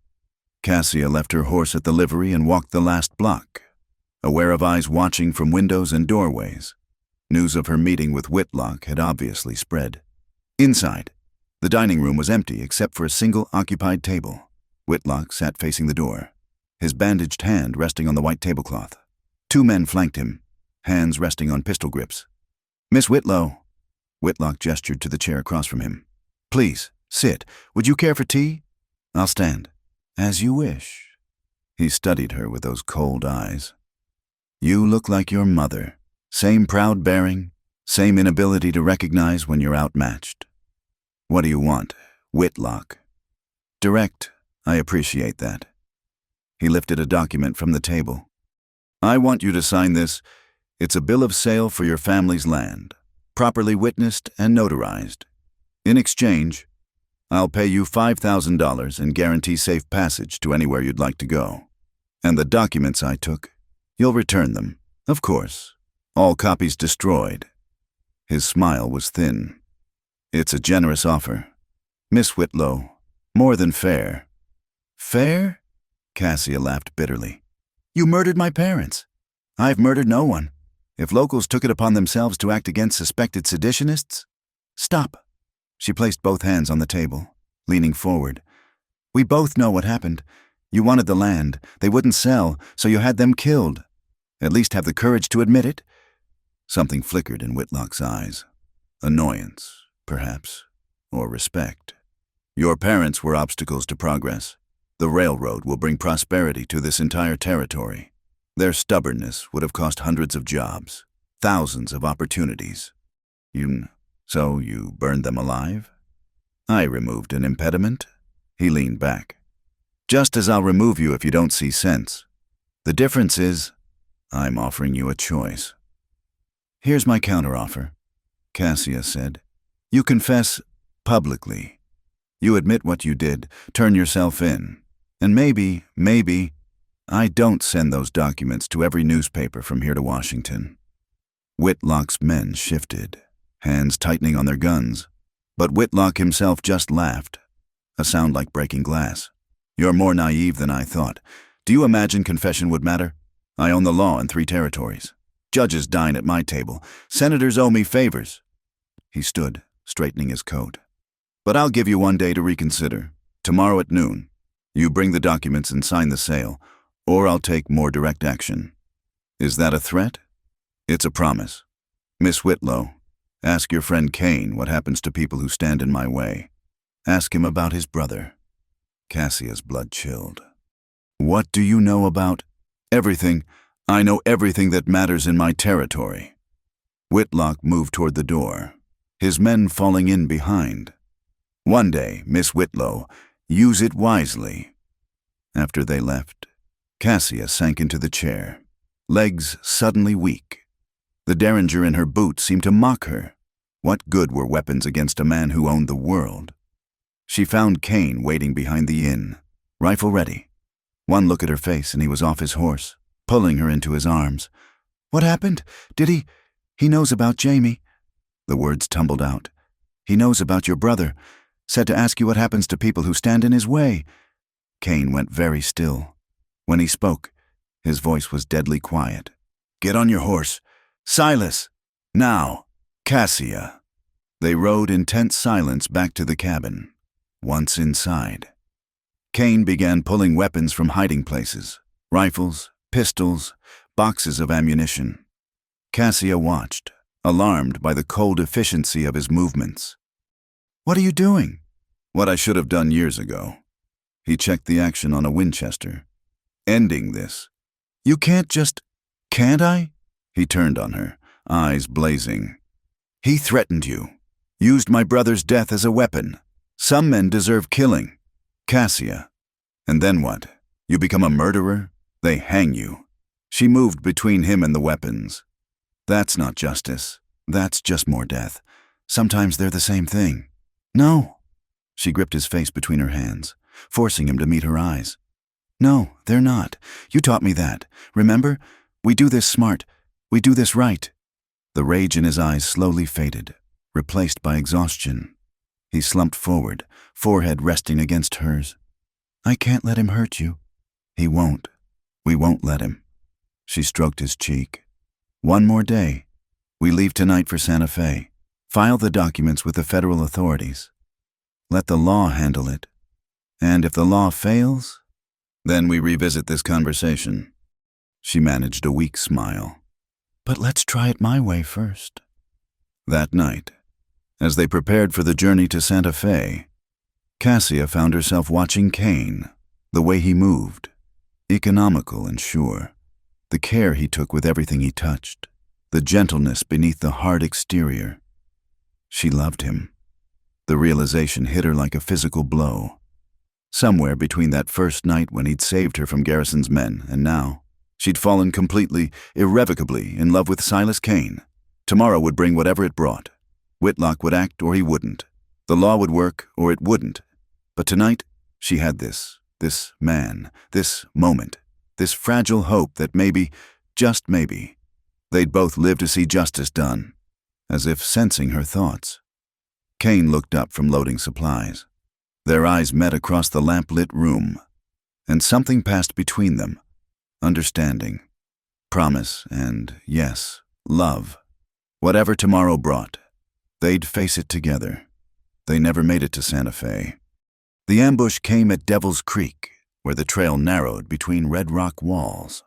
Cassia left her horse at the livery and walked the last block, aware of eyes watching from windows and doorways. News of her meeting with Whitlock had obviously spread. Inside, the dining room was empty except for a single occupied table. Whitlock sat facing the door, his bandaged hand resting on the white tablecloth. 2 men flanked him, hands resting on pistol grips. Miss Whitlow. Whitlock gestured to the chair across from him. Please, sit. Would you care for tea? I'll stand. As you wish. He studied her with those cold eyes. You look like your mother. Same proud bearing, same inability to recognize when you're outmatched. What do you want, Whitlock? Direct. I appreciate that. He lifted a document from the table. I want you to sign this. It's a bill of sale for your family's land, properly witnessed and notarized. In exchange, I'll pay you $5,000 and guarantee safe passage to anywhere you'd like to go. And the documents I took, you'll return them, of course. All copies destroyed. His smile was thin. It's a generous offer. Miss Whitlow, more than fair. Fair? Cassia laughed bitterly. You murdered my parents. I've murdered no one. If locals took it upon themselves to act against suspected seditionists? Stop. She placed both hands on the table, leaning forward. We both know what happened. You wanted the land. They wouldn't sell, so you had them killed. At least have the courage to admit it. Something flickered in Whitlock's eyes. Annoyance, perhaps, or respect. Your parents were obstacles to progress. The railroad will bring prosperity to this entire territory. Their stubbornness would have cost hundreds of jobs, thousands of opportunities. So you burned them alive? I removed an impediment. He leaned back. Just as I'll remove you if you don't see sense. The difference is, I'm offering you a choice. Here's my counteroffer, Cassia said. You confess publicly. You admit what you did, turn yourself in. And maybe, I don't send those documents to every newspaper from here to Washington. Whitlock's men shifted, hands tightening on their guns. But Whitlock himself just laughed, a sound like breaking glass. You're more naive than I thought. Do you imagine confession would matter? I own the law in 3 territories. Judges dine at my table. Senators owe me favors. He stood, straightening his coat. But I'll give you 1 day to reconsider. Tomorrow at noon. You bring the documents and sign the sale, or I'll take more direct action. Is that a threat? It's a promise. Miss Whitlow, ask your friend Kane what happens to people who stand in my way. Ask him about his brother. Cassia's blood chilled. What do you know about? Everything. I know everything that matters in my territory. Whitlock moved toward the door, his men falling in behind. One day, Miss Whitlow, use it wisely. After they left, Cassia sank into the chair, legs suddenly weak. The derringer in her boot seemed to mock her. What good were weapons against a man who owned the world? She found Cain waiting behind the inn, rifle ready. One look at her face and he was off his horse, pulling her into his arms. "What happened? Did he? He knows about Jamie." The words tumbled out. "He knows about your brother. Said to ask you what happens to people who stand in his way." Cain went very still. When he spoke, his voice was deadly quiet. "Get on your horse. Silas! Now! Cassia!" They rode in tense silence back to the cabin. Once inside, Cain began pulling weapons from hiding places. Rifles, pistols, boxes of ammunition. Cassia watched, alarmed by the cold efficiency of his movements. "What are you doing?" "What I should have done years ago." He checked the action on a Winchester. "Ending this." "You can't just—" "Can't I?" He turned on her, eyes blazing. "He threatened you. Used my brother's death as a weapon. Some men deserve killing. Cassia. And then what? You become a murderer? They hang you." She moved between him and the weapons. "That's not justice. That's just more death. Sometimes they're the same thing." "No." She gripped his face between her hands, forcing him to meet her eyes. "No, they're not. You taught me that. Remember? We do this smart. We do this right." The rage in his eyes slowly faded, replaced by exhaustion. He slumped forward, forehead resting against hers. "I can't let him hurt you." "He won't. We won't let him." She stroked his cheek. "One more day. We leave tonight for Santa Fe. File the documents with the federal authorities. Let the law handle it. And if the law fails, then we revisit this conversation." She managed a weak smile. "But let's try it my way first." That night, as they prepared for the journey to Santa Fe, Cassia found herself watching Cain, the way he moved, economical and sure, the care he took with everything he touched, the gentleness beneath the hard exterior. She loved him. The realization hit her like a physical blow. Somewhere between that first night when he'd saved her from Garrison's men and now, she'd fallen completely, irrevocably in love with Silas Cain. Tomorrow would bring whatever it brought. Whitlock would act or he wouldn't. The law would work or it wouldn't. But tonight, she had this man, this moment, this fragile hope that maybe, just maybe, they'd both live to see justice done, as if sensing her thoughts. Cain looked up from loading supplies. Their eyes met across the lamp-lit room, and something passed between them. Understanding, promise, and, yes, love. Whatever tomorrow brought, they'd face it together. They never made it to Santa Fe. The ambush came at Devil's Creek, where the trail narrowed between red rock walls.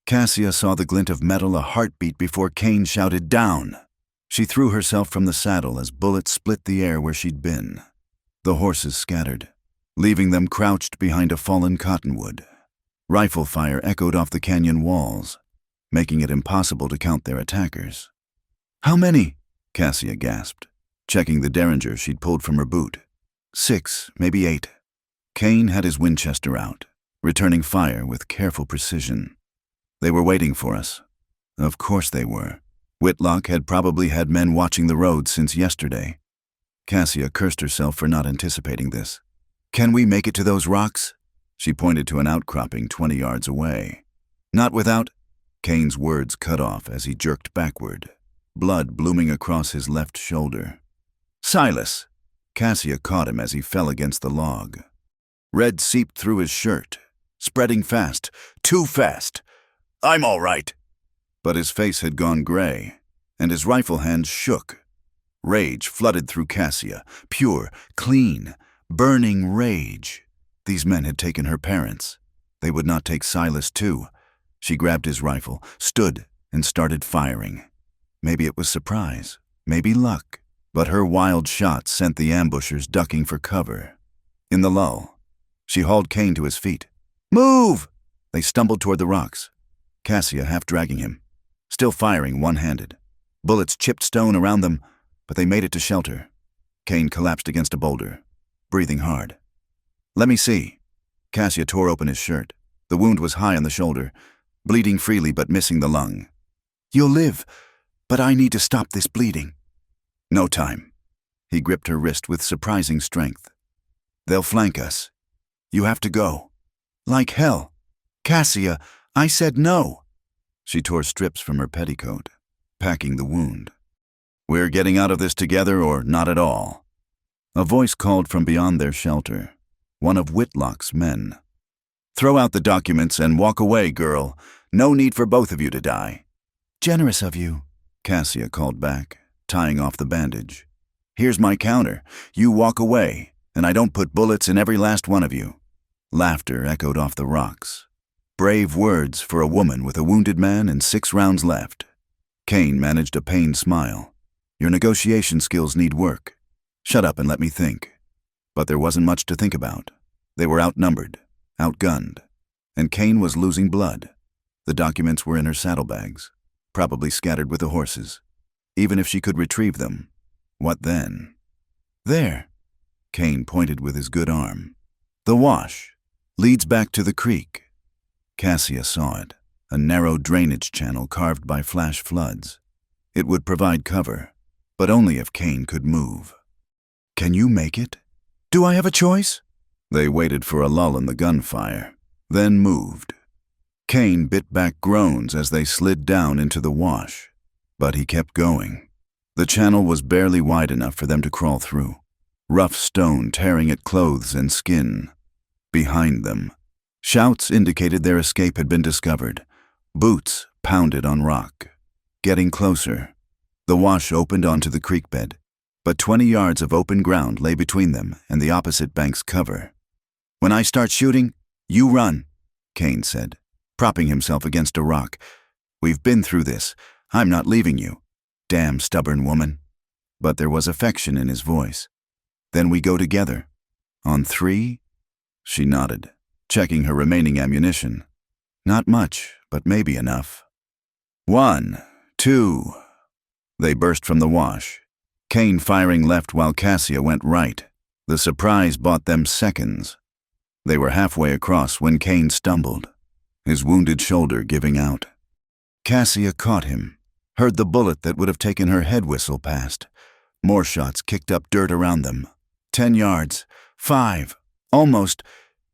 Cassia saw the glint of metal a heartbeat before Cain shouted, "Down!" She threw herself from the saddle as bullets split the air where she'd been. The horses scattered, leaving them crouched behind a fallen cottonwood. Rifle fire echoed off the canyon walls, making it impossible to count their attackers. "How many?" Cassia gasped, checking the derringer she'd pulled from her boot. 6, maybe 8. Cain had his Winchester out, returning fire with careful precision. They were waiting for us. Of course they were. Whitlock had probably had men watching the road since yesterday. Cassia cursed herself for not anticipating this. "Can we make it to those rocks?" She pointed to an outcropping 20 yards away. "Not without—" Cain's words cut off as he jerked backward, blood blooming across his left shoulder. "Silas!" Cassia caught him as he fell against the log. Red seeped through his shirt, spreading fast, too fast. "I'm all right." But his face had gone gray, and his rifle hands shook. Rage flooded through Cassia, pure, clean, burning rage. These men had taken her parents. They would not take Silas too. She grabbed his rifle, stood, and started firing. Maybe it was surprise, maybe luck, but her wild shot sent the ambushers ducking for cover. In the lull, she hauled Cain to his feet. "Move!" They stumbled toward the rocks, Cassia half dragging him, still firing one-handed. Bullets chipped stone around them, but they made it to shelter. Cain collapsed against a boulder, breathing hard. "Let me see." Cassia tore open his shirt. The wound was high on the shoulder, bleeding freely but missing the lung. "You'll live, but I need to stop this bleeding." No time. He gripped her wrist with surprising strength. They'll flank us. You have to go. Like hell. Cassia, I said no. She tore strips from her petticoat, packing the wound. We're getting out of this together or not at all. A voice called from beyond their shelter, one of Whitlock's men. Throw out the documents and walk away, girl. No need for both of you to die. Generous of you, Cassia called back, tying off the bandage. Here's my counter. You walk away, and I don't put bullets in every last one of you. Laughter echoed off the rocks. Brave words for a woman with a wounded man and 6 rounds left. Kane managed a pained smile. Your negotiation skills need work. Shut up and let me think. But there wasn't much to think about. They were outnumbered, outgunned, and Kane was losing blood. The documents were in her saddlebags, probably scattered with the horses. Even if she could retrieve them, what then? There, Kane pointed with his good arm. The wash leads back to the creek. Cassia saw it, a narrow drainage channel carved by flash floods. It would provide cover, but only if Kane could move. Can you make it? Do I have a choice? They waited for a lull in the gunfire, then moved. Kane bit back groans as they slid down into the wash, but he kept going. The channel was barely wide enough for them to crawl through, rough stone tearing at clothes and skin. Behind them, shouts indicated their escape had been discovered. Boots pounded on rock. Getting closer, the wash opened onto the creek bed, but 20 yards of open ground lay between them and the opposite bank's cover. When I start shooting, you run, Kane said, propping himself against a rock. We've been through this. I'm not leaving you. Damn stubborn woman. But there was affection in his voice. Then we go together. On 3? She nodded, checking her remaining ammunition. Not much, but maybe enough. 1, 2. They burst from the wash, Kane firing left while Cassia went right. The surprise bought them seconds. They were halfway across when Kane stumbled, his wounded shoulder giving out. Cassia caught him, heard the bullet that would have taken her head whistle past. More shots kicked up dirt around them. 10 yards, 5, almost.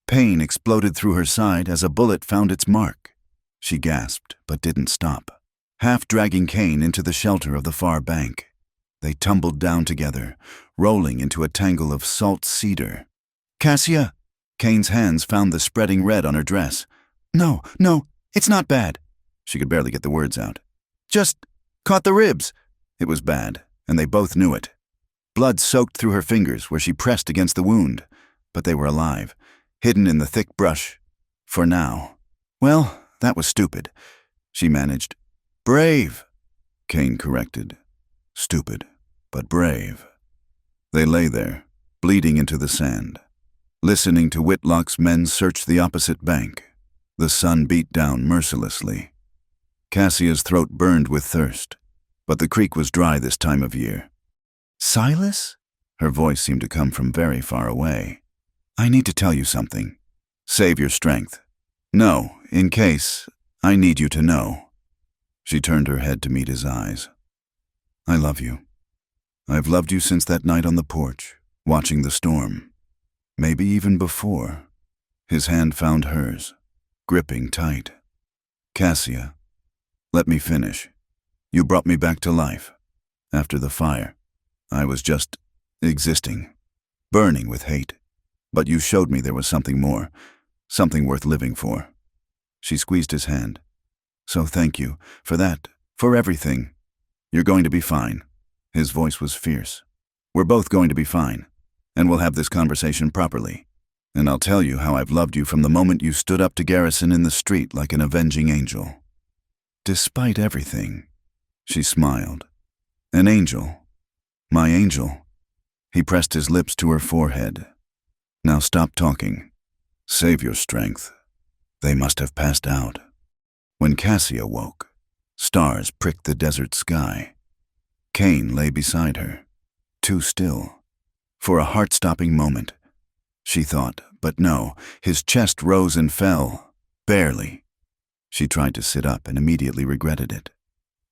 Pain exploded through her side as a bullet found its mark. She gasped, but didn't stop, half dragging Kane into the shelter of the far bank. They tumbled down together, rolling into a tangle of salt cedar. Cassia! Kane's hands found the spreading red on her dress. No, it's not bad. She could barely get the words out. Just caught the ribs. It was bad, and they both knew it. Blood soaked through her fingers where she pressed against the wound, but they were alive, hidden in the thick brush. For now. Well, that was stupid. She managed. Brave, Kane corrected. Stupid, but brave. They lay there, bleeding into the sand, listening to Whitlock's men search the opposite bank. The sun beat down mercilessly. Cassia's throat burned with thirst, but the creek was dry this time of year. Silas? Her voice seemed to come from very far away. I need to tell you something. Save your strength. No, in case, I need you to know. She turned her head to meet his eyes. I love you. I've loved you since that night on the porch, watching the storm. Maybe even before. His hand found hers, gripping tight. Cassia, let me finish. You brought me back to life. After the fire, I was just existing, burning with hate. But you showed me there was something more, something worth living for. She squeezed his hand. So thank you for that, for everything. You're going to be fine. His voice was fierce. We're both going to be fine, and we'll have this conversation properly. And I'll tell you how I've loved you from the moment you stood up to Garrison in the street like an avenging angel. Despite everything, she smiled. An angel. My angel. He pressed his lips to her forehead. Now stop talking. Save your strength. They must have passed out. When Cassia woke, stars pricked the desert sky. Kane lay beside her, too still. For a heart-stopping moment, she thought, but no, his chest rose and fell, barely. She tried to sit up and immediately regretted it.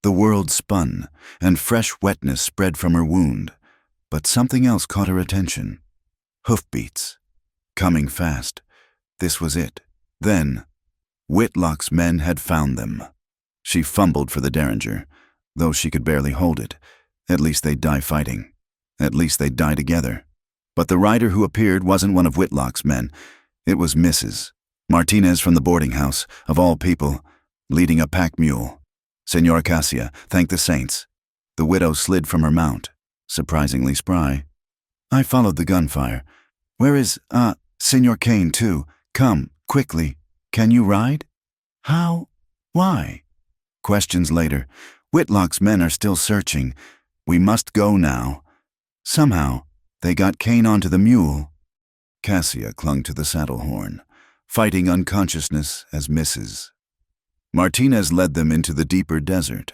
The world spun, and fresh wetness spread from her wound. But something else caught her attention. Hoofbeats. Coming fast. This was it. Then, Whitlock's men had found them. She fumbled for the derringer, though she could barely hold it. At least they'd die fighting. At least they'd die together. But the rider who appeared wasn't one of Whitlock's men. It was Mrs. Martinez from the boarding house, of all people, leading a pack mule. Senora Cassia, thank the saints. The widow slid from her mount, surprisingly spry. I followed the gunfire. Where is, Senor Kane, too? Come, quickly. Can you ride? How? Why? Questions later. Whitlock's men are still searching. We must go now. Somehow, they got Kane onto the mule. Cassia clung to the saddle horn, fighting unconsciousness as Mrs. Martinez led them into the deeper desert.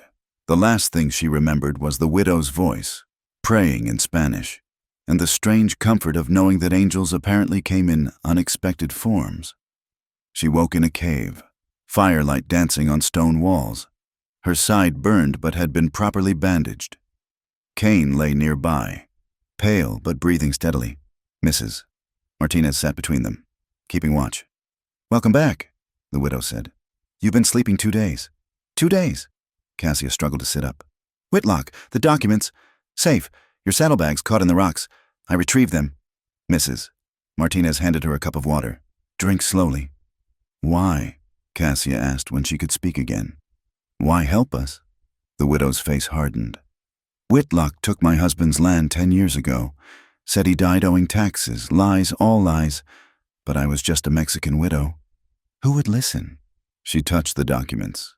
The last thing she remembered was the widow's voice, praying in Spanish, and the strange comfort of knowing that angels apparently came in unexpected forms. She woke in a cave, firelight dancing on stone walls. Her side burned but had been properly bandaged. Kane lay nearby, pale but breathing steadily. Mrs. Martinez sat between them, keeping watch. Welcome back, the widow said. You've been sleeping 2 days. 2 days. Cassia struggled to sit up. Whitlock, the documents. Safe. Your saddlebags caught in the rocks. I retrieved them. Mrs. Martinez handed her a cup of water. Drink slowly. Why? Cassia asked when she could speak again. Why help us? The widow's face hardened. Whitlock took my husband's land 10 years ago. Said he died owing taxes, lies, all lies. But I was just a Mexican widow. Who would listen? She touched the documents.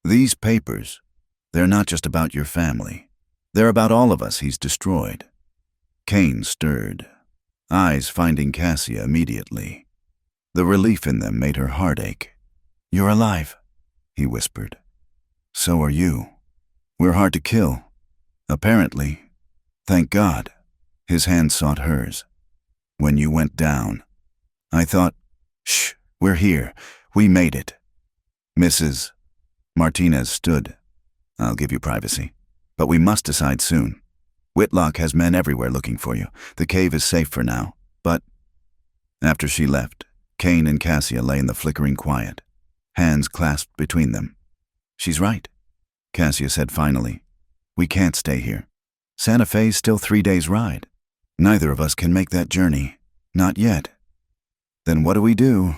These papers, they're not just about your family. They're about all of us he's destroyed. Kane stirred, eyes finding Cassia immediately. The relief in them made her heart ache. You're alive, he whispered. So are you. We're hard to kill. Apparently. Thank God. His hand sought hers. When you went down, I thought, shh, we're here. We made it. Mrs. Martinez stood. I'll give you privacy, but we must decide soon. Whitlock has men everywhere looking for you. The cave is safe for now, but... After she left, Kane and Cassia lay in the flickering quiet, hands clasped between them. She's right, Cassia said finally. We can't stay here. Santa Fe's still 3 days' ride. Neither of us can make that journey. Not yet. Then what do we do?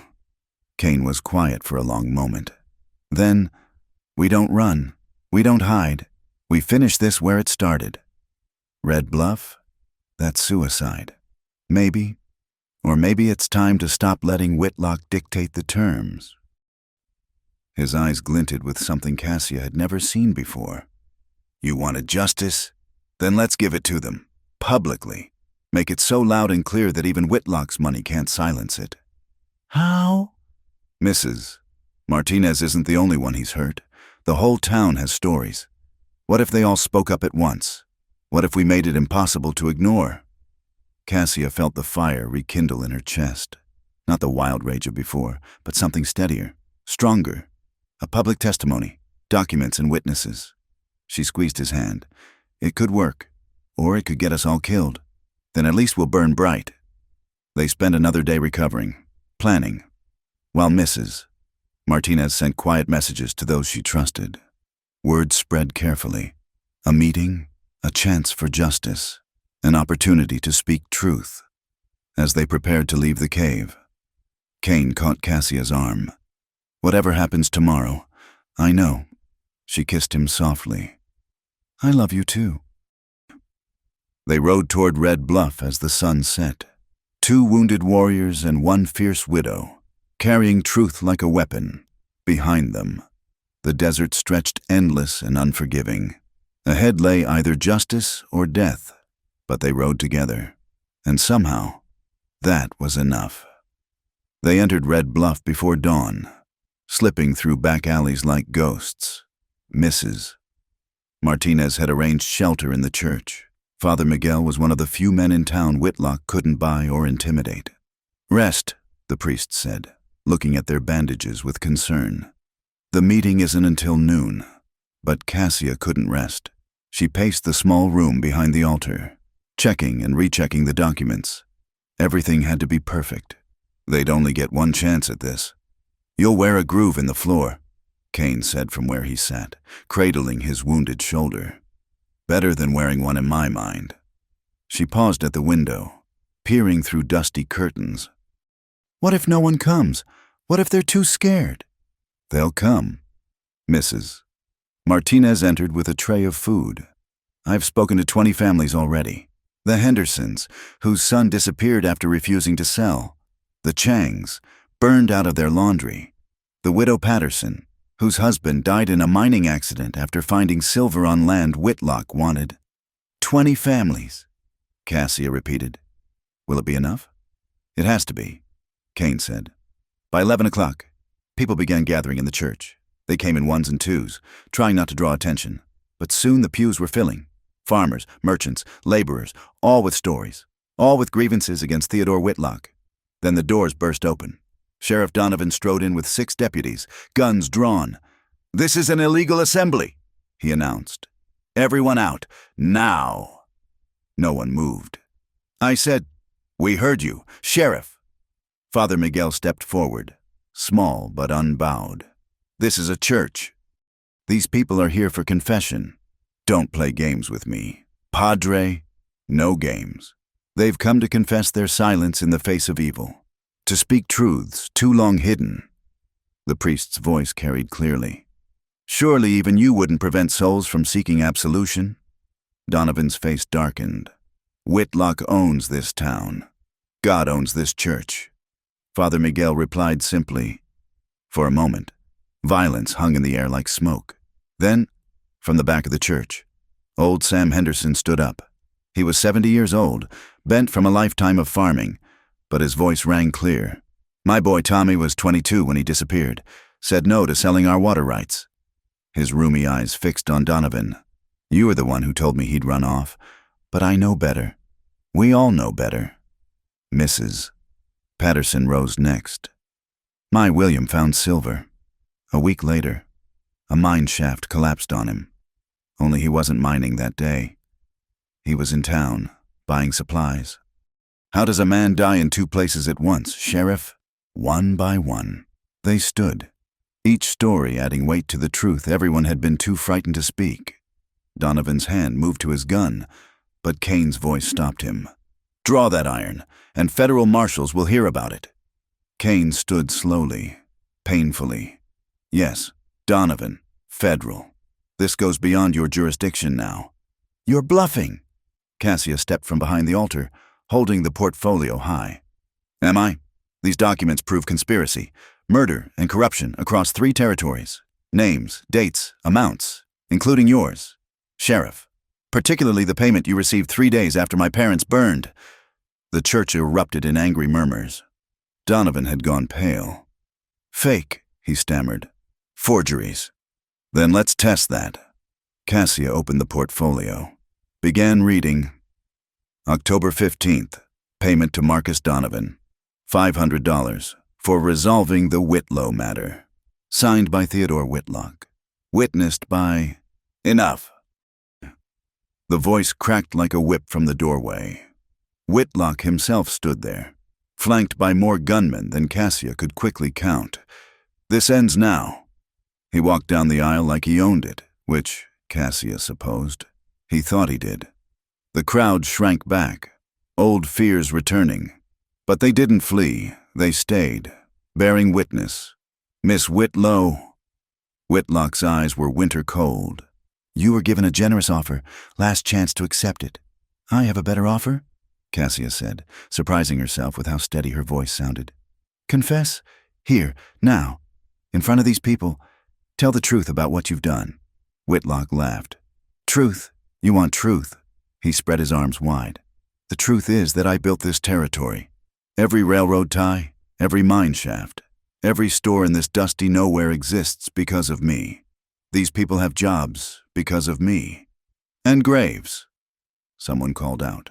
Kane was quiet for a long moment. Then, we don't run. We don't hide. We finish this where it started. Red Bluff? That's suicide. Maybe. Or maybe it's time to stop letting Whitlock dictate the terms. His eyes glinted with something Cassia had never seen before. You wanted justice? Then let's give it to them. Publicly. Make it so loud and clear that even Whitlock's money can't silence it. How? Mrs. Martinez isn't the only one he's hurt. The whole town has stories. What if they all spoke up at once? What if we made it impossible to ignore? Cassia felt the fire rekindle in her chest. Not the wild rage of before, but something steadier, stronger. A public testimony, documents and witnesses. She squeezed his hand. It could work, or it could get us all killed. Then at least we'll burn bright. They spent another day recovering, planning, while Mrs. Martinez sent quiet messages to those she trusted. Words spread carefully. A meeting, a chance for justice, an opportunity to speak truth. As they prepared to leave the cave, Kane caught Cassia's arm. Whatever happens tomorrow, I know. She kissed him softly. I love you too. They rode toward Red Bluff as the sun set. 2 wounded warriors and 1 fierce widow, carrying truth like a weapon. Behind them, the desert stretched endless and unforgiving. Ahead lay either justice or death, but they rode together, and somehow, that was enough. They entered Red Bluff before dawn, slipping through back alleys like ghosts. Mrs. Martinez had arranged shelter in the church. Father Miguel was one of the few men in town Whitlock couldn't buy or intimidate. Rest, the priest said, looking at their bandages with concern. The meeting isn't until noon. But Cassia couldn't rest. She paced the small room behind the altar, checking and rechecking the documents. Everything had to be perfect. They'd only get one chance at this. "You'll wear a groove in the floor," Kane said from where he sat, cradling his wounded shoulder. "Better than wearing one in my mind." She paused at the window, peering through dusty curtains. "What if no one comes? What if they're too scared?" "They'll come, Mrs." Martinez entered with a tray of food. "I've spoken to 20 families already. The Hendersons, whose son disappeared after refusing to sell. The Changs, burned out of their laundry. The widow Patterson, whose husband died in a mining accident after finding silver on land Whitlock wanted." 20 families, Cassia repeated. "Will it be enough?" "It has to be," Kane said. By 11 o'clock, people began gathering in the church. They came in ones and twos, trying not to draw attention. But soon the pews were filling. Farmers, merchants, laborers, all with stories, all with grievances against Theodore Whitlock. Then the doors burst open. Sheriff Donovan strode in with 6 deputies, guns drawn. "This is an illegal assembly," he announced. "Everyone out, now." No one moved. "I said, 'We heard you, Sheriff.'" Father Miguel stepped forward, small but unbowed. "This is a church. These people are here for confession. Don't play games with me. Padre, no games. They've come to confess their silence in the face of evil, to speak truths too long hidden." The priest's voice carried clearly. "Surely even you wouldn't prevent souls from seeking absolution?" Donovan's face darkened. "Whitlock owns this town. God owns this church." Father Miguel replied simply. For a moment, violence hung in the air like smoke. Then, from the back of the church, old Sam Henderson stood up. He was 70 years old, bent from a lifetime of farming, but his voice rang clear. "My boy Tommy was 22 when he disappeared, said no to selling our water rights." His rheumy eyes fixed on Donovan. "You were the one who told me he'd run off, but I know better. We all know better." "Mrs." Patterson rose next. "My William found silver. A week later, a mine shaft collapsed on him. Only he wasn't mining that day. He was in town, buying supplies. How does a man die in 2 places at once, Sheriff?" One by one, they stood, each story adding weight to the truth everyone had been too frightened to speak. Donovan's hand moved to his gun, but Kane's voice stopped him. "Draw that iron, and federal marshals will hear about it." Kane stood slowly, painfully. "Yes, Donovan, federal. This goes beyond your jurisdiction now." "You're bluffing." Cassia stepped from behind the altar, holding the portfolio high. "Am I? These documents prove conspiracy, murder, and corruption across 3 territories. Names, dates, amounts, including yours, Sheriff. Particularly the payment you received 3 days after my parents burned." The church erupted in angry murmurs. Donovan had gone pale. "Fake," he stammered. "Forgeries." "Then let's test that." Cassia opened the portfolio, began reading. October 15th, payment to Marcus Donovan, $500 for resolving the Whitlow matter. Signed by Theodore Whitlock. Witnessed by... Enough. The voice cracked like a whip from the doorway. Whitlock himself stood there, flanked by more gunmen than Cassia could quickly count. "This ends now." He walked down the aisle like he owned it, which, Cassia supposed, he thought he did. The crowd shrank back, old fears returning. But they didn't flee, they stayed, bearing witness. "Miss Whitlow." Whitlock's eyes were winter cold. "You were given a generous offer, last chance to accept it." "I have a better offer," Cassia said, surprising herself with how steady her voice sounded. "Confess, here, now, in front of these people. Tell the truth about what you've done." Whitlock laughed. "Truth? You want truth?" He spread his arms wide. "The truth is that I built this territory. Every railroad tie, every mine shaft, every store in this dusty nowhere exists because of me. These people have jobs because of me. And graves." Someone called out.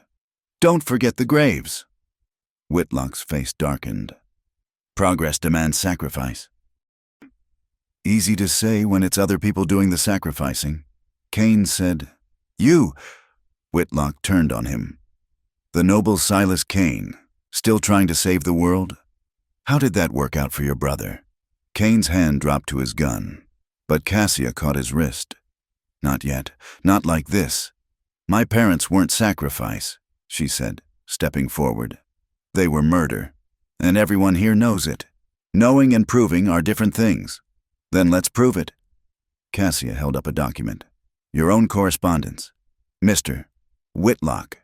"Don't forget the graves." Whitlock's face darkened. "Progress demands sacrifice." Easy to say when it's other people doing the sacrificing. Cain said, "You!" Whitlock turned on him. "The noble Silas Cain, still trying to save the world? How did that work out for your brother?" Cain's hand dropped to his gun, but Cassia caught his wrist. "Not yet. Not like this. My parents weren't sacrifice," she said, stepping forward. "They were murder, and everyone here knows it. Knowing and proving are different things. Then let's prove it." Cassia held up a document. "Your own correspondence. Mr. Whitlock.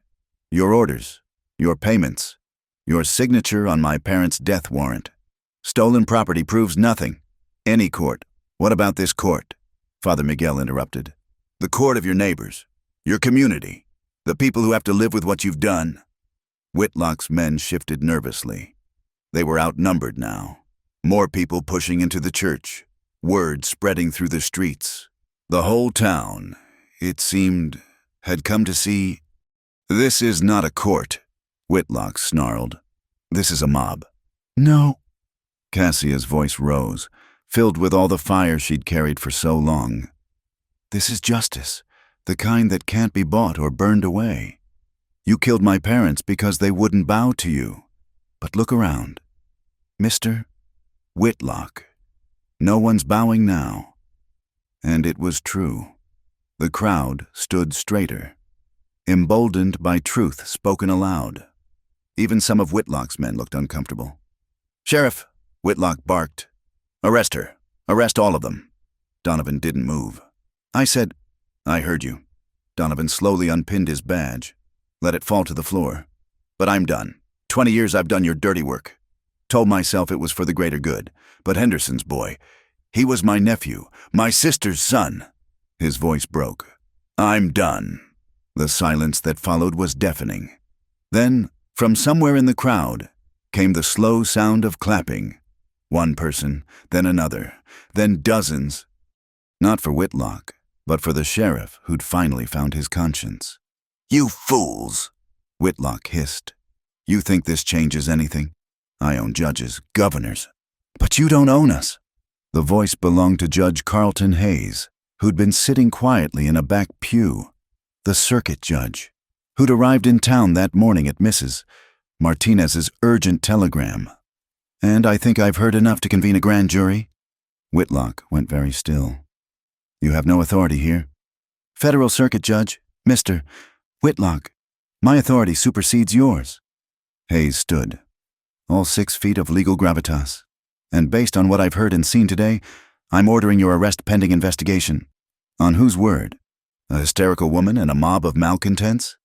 Your orders. Your payments. Your signature on my parents' death warrant. Stolen property proves nothing. Any court. What about this court?" Father Miguel interrupted. "The court of your neighbors. Your community. The people who have to live with what you've done." Whitlock's men shifted nervously. They were outnumbered now. More people pushing into the church. Word spreading through the streets. The whole town, it seemed, had come to see. "This is not a court," Whitlock snarled. "This is a mob." "No." Cassia's voice rose, filled with all the fire she'd carried for so long. "This is justice, the kind that can't be bought or burned away. You killed my parents because they wouldn't bow to you. But look around. Mr. Whitlock. No one's bowing now." And it was true. The crowd stood straighter, emboldened by truth spoken aloud. Even some of Whitlock's men looked uncomfortable. "Sheriff," Whitlock barked. "Arrest her. Arrest all of them." Donovan didn't move. "I said—" "I heard you." Donovan slowly unpinned his badge, let it fall to the floor. "But I'm done. 20 years I've done your dirty work. Told myself it was for the greater good. But Henderson's boy, he was my nephew, my sister's son." His voice broke. "I'm done." The silence that followed was deafening. Then, from somewhere in the crowd, came the slow sound of clapping. One person, then another, then dozens. Not for Whitlock, but for the sheriff who'd finally found his conscience. "You fools!" Whitlock hissed. "You think this changes anything? I own judges, governors. But you don't own us." The voice belonged to Judge Carlton Hayes, who'd been sitting quietly in a back pew. The circuit judge, who'd arrived in town that morning at Mrs. Martinez's urgent telegram. "And I think I've heard enough to convene a grand jury." Whitlock went very still. "You have no authority here." "Federal Circuit Judge, Mr. Whitlock, my authority supersedes yours." Hayes stood, all 6 feet of legal gravitas. "And based on what I've heard and seen today, I'm ordering your arrest pending investigation." "On whose word? A hysterical woman and a mob of malcontents?"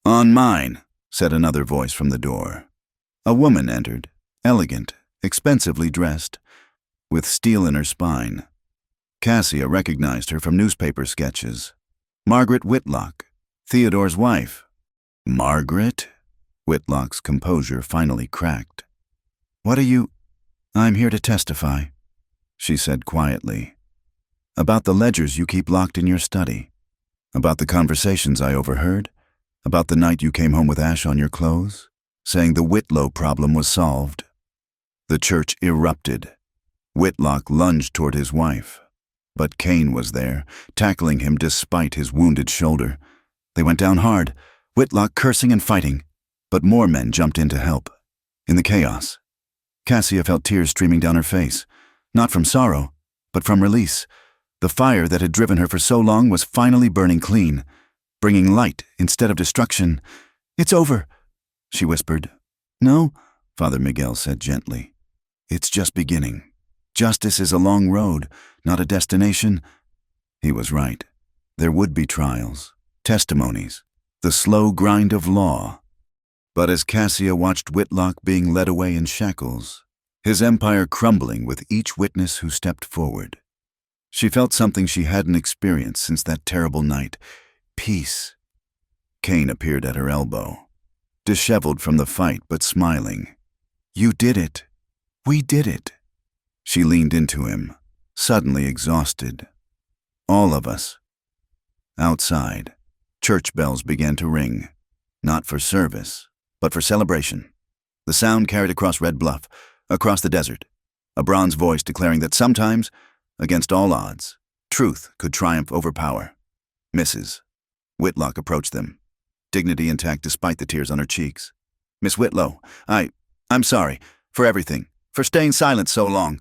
"On mine," said another voice from the door. A woman entered, elegant, expensively dressed, with steel in her spine. Cassia recognized her from newspaper sketches. Margaret Whitlock, Theodore's wife. "Margaret?" Whitlock's composure finally cracked. "What are you—" "I'm here to testify," she said quietly. "About the ledgers you keep locked in your study. About the conversations I overheard. About the night you came home with ash on your clothes, saying the Whitlow problem was solved." The church erupted. Whitlock lunged toward his wife. But Cain was there, tackling him despite his wounded shoulder. They went down hard, Whitlock cursing and fighting. But more men jumped in to help. In the chaos, Cassia felt tears streaming down her face, not from sorrow, but from release. The fire that had driven her for so long was finally burning clean, bringing light instead of destruction. "It's over," she whispered. "No," Father Miguel said gently. "It's just beginning. Justice is a long road, not a destination." He was right. There would be trials, testimonies, the slow grind of law. But as Cassia watched Whitlock being led away in shackles, his empire crumbling with each witness who stepped forward, she felt something she hadn't experienced since that terrible night: peace. Cain appeared at her elbow, disheveled from the fight but smiling. "You did it. We did it." She leaned into him, suddenly exhausted. "All of us." Outside, church bells began to ring, not for service, but for celebration. The sound carried across Red Bluff, across the desert, a bronze voice declaring that sometimes Against all odds, truth could triumph over power. Mrs. Whitlock approached them, dignity intact despite the tears on her cheeks. "Miss Whitlow, I'm sorry for everything, for staying silent so long.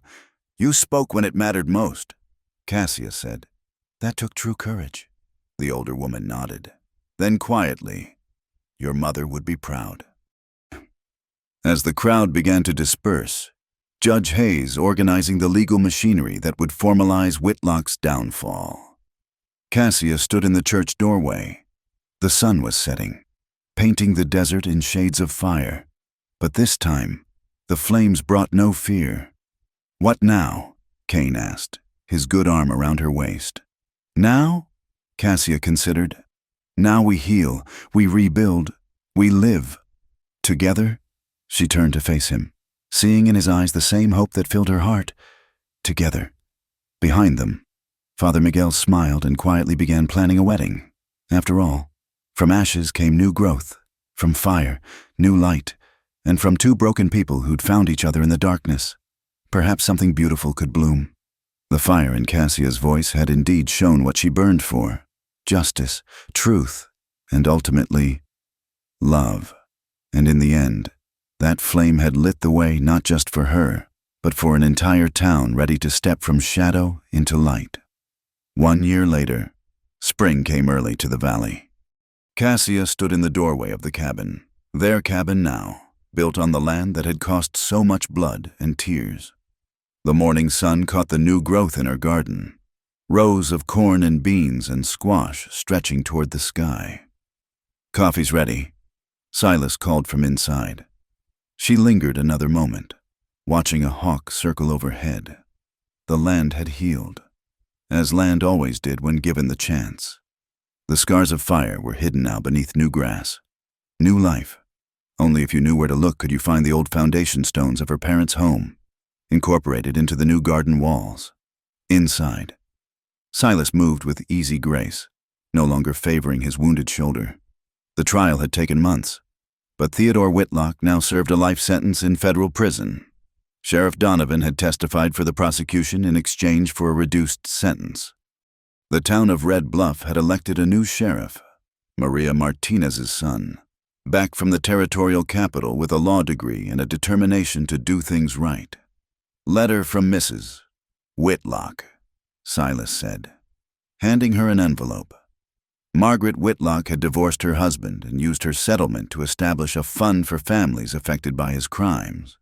You spoke when it mattered most," Cassia said. "That took true courage." The older woman nodded. Then quietly, "Your mother would be proud." As the crowd began to disperse, Judge Hayes organizing the legal machinery that would formalize Whitlock's downfall. Cassia stood in the church doorway. The sun was setting, painting the desert in shades of fire. But this time, the flames brought no fear. "What now?" Cain asked, his good arm around her waist. "Now?" Cassia considered. "Now we heal, we rebuild, we live. Together?" She turned to face him, seeing in his eyes the same hope that filled her heart. Together. Behind them, Father Miguel smiled and quietly began planning a wedding. After all, from ashes came new growth, from fire, new light, and from two broken people who'd found each other in the darkness. Perhaps something beautiful could bloom. The fire in Cassia's voice had indeed shown what she burned for: justice, truth, and ultimately, love. And in the end, that flame had lit the way not just for her, but for an entire town ready to step from shadow into light. 1 year later, spring came early to the valley. Cassia stood in the doorway of the cabin, their cabin now, built on the land that had cost so much blood and tears. The morning sun caught the new growth in her garden, rows of corn and beans and squash stretching toward the sky. "Coffee's ready," Silas called from inside. She lingered another moment, watching a hawk circle overhead. The land had healed, as land always did when given the chance. The scars of fire were hidden now beneath new grass. New life. Only if you knew where to look could you find the old foundation stones of her parents' home, incorporated into the new garden walls. Inside, Silas moved with easy grace, no longer favoring his wounded shoulder. The trial had taken months, but Theodore Whitlock now served a life sentence in federal prison. Sheriff Donovan had testified for the prosecution in exchange for a reduced sentence. The town of Red Bluff had elected a new sheriff, Maria Martinez's son, back from the territorial capital with a law degree and a determination to do things right. "Letter from Mrs. Whitlock," Silas said, handing her an envelope. Margaret Whitlock had divorced her husband and used her settlement to establish a fund for families affected by his crimes.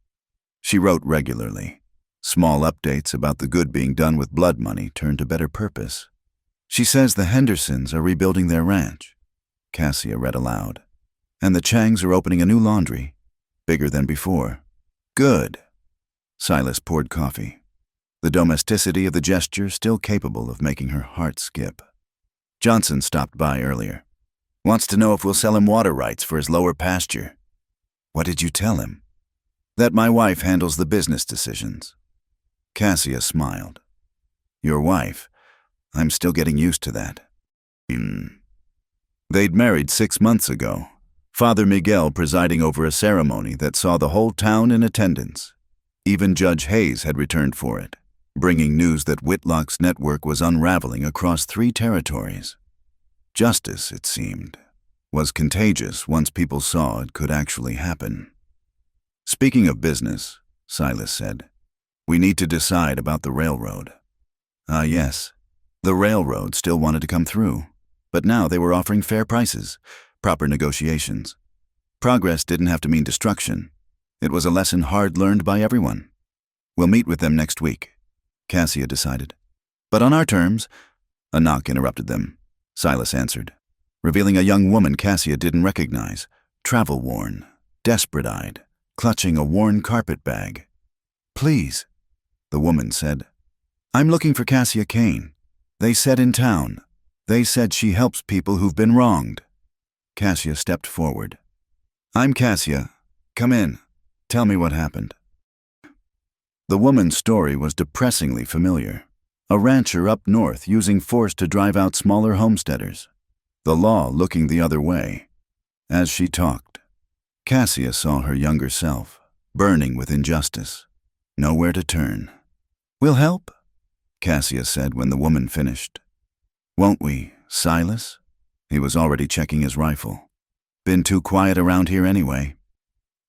She wrote regularly. Small updates about the good being done with blood money turned to better purpose. "She says the Hendersons are rebuilding their ranch," Cassia read aloud. "And the Changs are opening a new laundry, bigger than before." "Good." Silas poured coffee, the domesticity of the gesture still capable of making her heart skip. "Johnson stopped by earlier. Wants to know if we'll sell him water rights for his lower pasture." "What did you tell him?" "That my wife handles the business decisions." Cassia smiled. "Your wife? I'm still getting used to that." They'd married 6 months ago, Father Miguel presiding over a ceremony that saw the whole town in attendance. Even Judge Hayes had returned for it, bringing news that Whitlock's network was unraveling across 3 territories. Justice, it seemed, was contagious once people saw it could actually happen. "Speaking of business," Silas said, "we need to decide about the railroad." Ah, yes, the railroad still wanted to come through, but now they were offering fair prices, proper negotiations. Progress didn't have to mean destruction. It was a lesson hard learned by everyone. "We'll meet with them next week," Cassia decided. "But on our terms." A knock interrupted them. Silas answered, revealing a young woman Cassia didn't recognize, travel-worn, desperate-eyed, clutching a worn carpet bag. "Please," the woman said. "I'm looking for Cassia Cain. They said in town. They said she helps people who've been wronged." Cassia stepped forward. "I'm Cassia. Come in. Tell me what happened." The woman's story was depressingly familiar. A rancher up north using force to drive out smaller homesteaders. The law looking the other way. As she talked, Cassia saw her younger self, burning with injustice. Nowhere to turn. "We'll help," Cassia said when the woman finished. Won't we, Silas? He was already checking his rifle. Been too quiet around here anyway.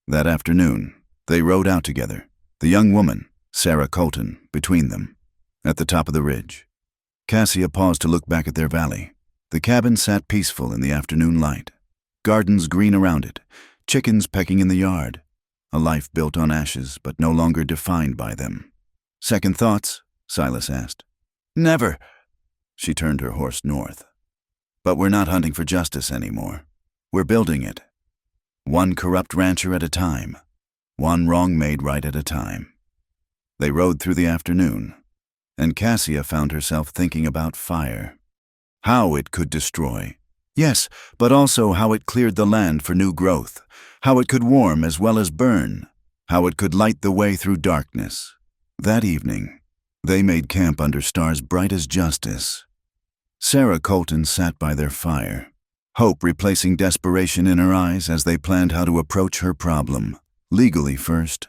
That afternoon, they rode out together, the young woman, Sarah Colton, between them, at the top of the ridge. Cassia paused to look back at their valley. The cabin sat peaceful in the afternoon light. Gardens green around it, chickens pecking in the yard. A life built on ashes, but no longer defined by them. Second thoughts? Silas asked. Never. She turned her horse north. But we're not hunting for justice anymore. We're building it. One corrupt rancher at a time. One wrong made right at a time. They rode through the afternoon, and Cassia found herself thinking about fire. How it could destroy. Yes, but also how it cleared the land for new growth. How it could warm as well as burn. How it could light the way through darkness. That evening, they made camp under stars bright as justice. Sarah Colton sat by their fire, hope replacing desperation in her eyes as they planned how to approach her problem. Legally first.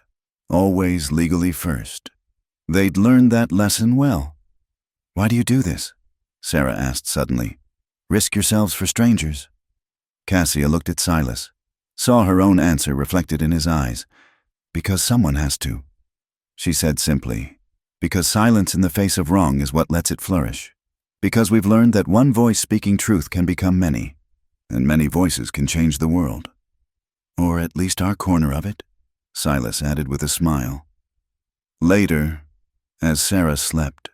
Always legally first. They'd learned that lesson well. Why do you do this? Sarah asked suddenly. Risk yourselves for strangers. Cassia looked at Silas, saw her own answer reflected in his eyes. Because someone has to. She said simply, because silence in the face of wrong is what lets it flourish. Because we've learned that one voice speaking truth can become many, and many voices can change the world. Or at least our corner of it, Silas added with a smile. Later, as Sarah slept,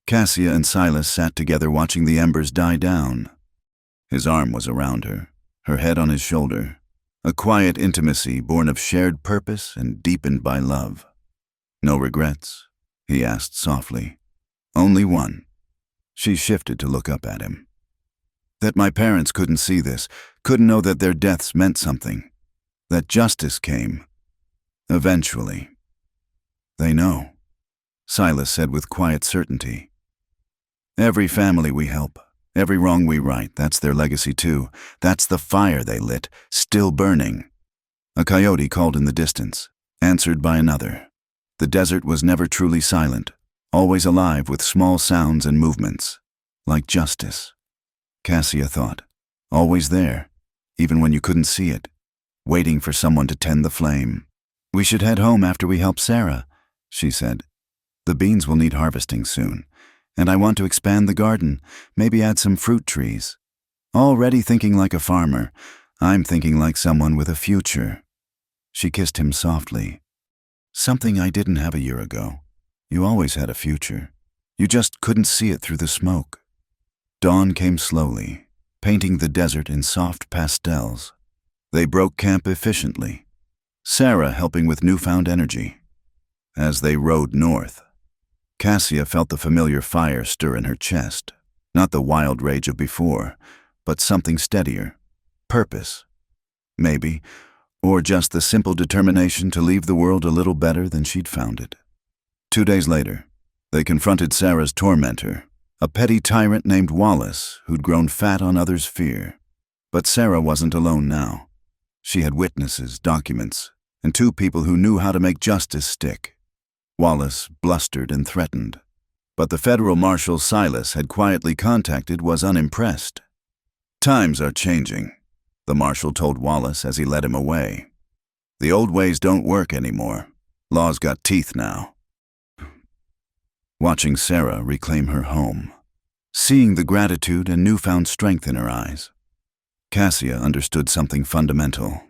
Cassia and Silas sat together watching the embers die down. His arm was around her head on his shoulder, a quiet intimacy born of shared purpose and deepened by love. No regrets? He asked softly. Only one. She shifted to look up at him. That my parents couldn't see this, couldn't know that their deaths meant something, that justice came. Eventually. They know, Silas said with quiet certainty. Every family we help, every wrong we right, that's their legacy too. That's the fire they lit, still burning. A coyote called in the distance, answered by another. The desert was never truly silent, always alive with small sounds and movements, like justice. Cassia thought, always there, even when you couldn't see it, waiting for someone to tend the flame. We should head home after we help Sarah, she said. The beans will need harvesting soon, and I want to expand the garden, maybe add some fruit trees. Already thinking like a farmer, I'm thinking like someone with a future. She kissed him softly. Something I didn't have a year ago. You always had a future. You just couldn't see it through the smoke. Dawn came slowly, painting the desert in soft pastels. They broke camp efficiently, Sarah helping with newfound energy. As they rode north, Cassia felt the familiar fire stir in her chest, not the wild rage of before, but something steadier, purpose, maybe, or just the simple determination to leave the world a little better than she'd found it. 2 days later, they confronted Sarah's tormentor, a petty tyrant named Wallace who'd grown fat on others' fear. But Sarah wasn't alone now. She had witnesses, documents, and 2 people who knew how to make justice stick. Wallace blustered and threatened, but the federal marshal Silas had quietly contacted was unimpressed. Times are changing, the marshal told Wallace as he led him away. The old ways don't work anymore. Law's got teeth now. Watching Sarah reclaim her home, seeing the gratitude and newfound strength in her eyes, Cassia understood something fundamental.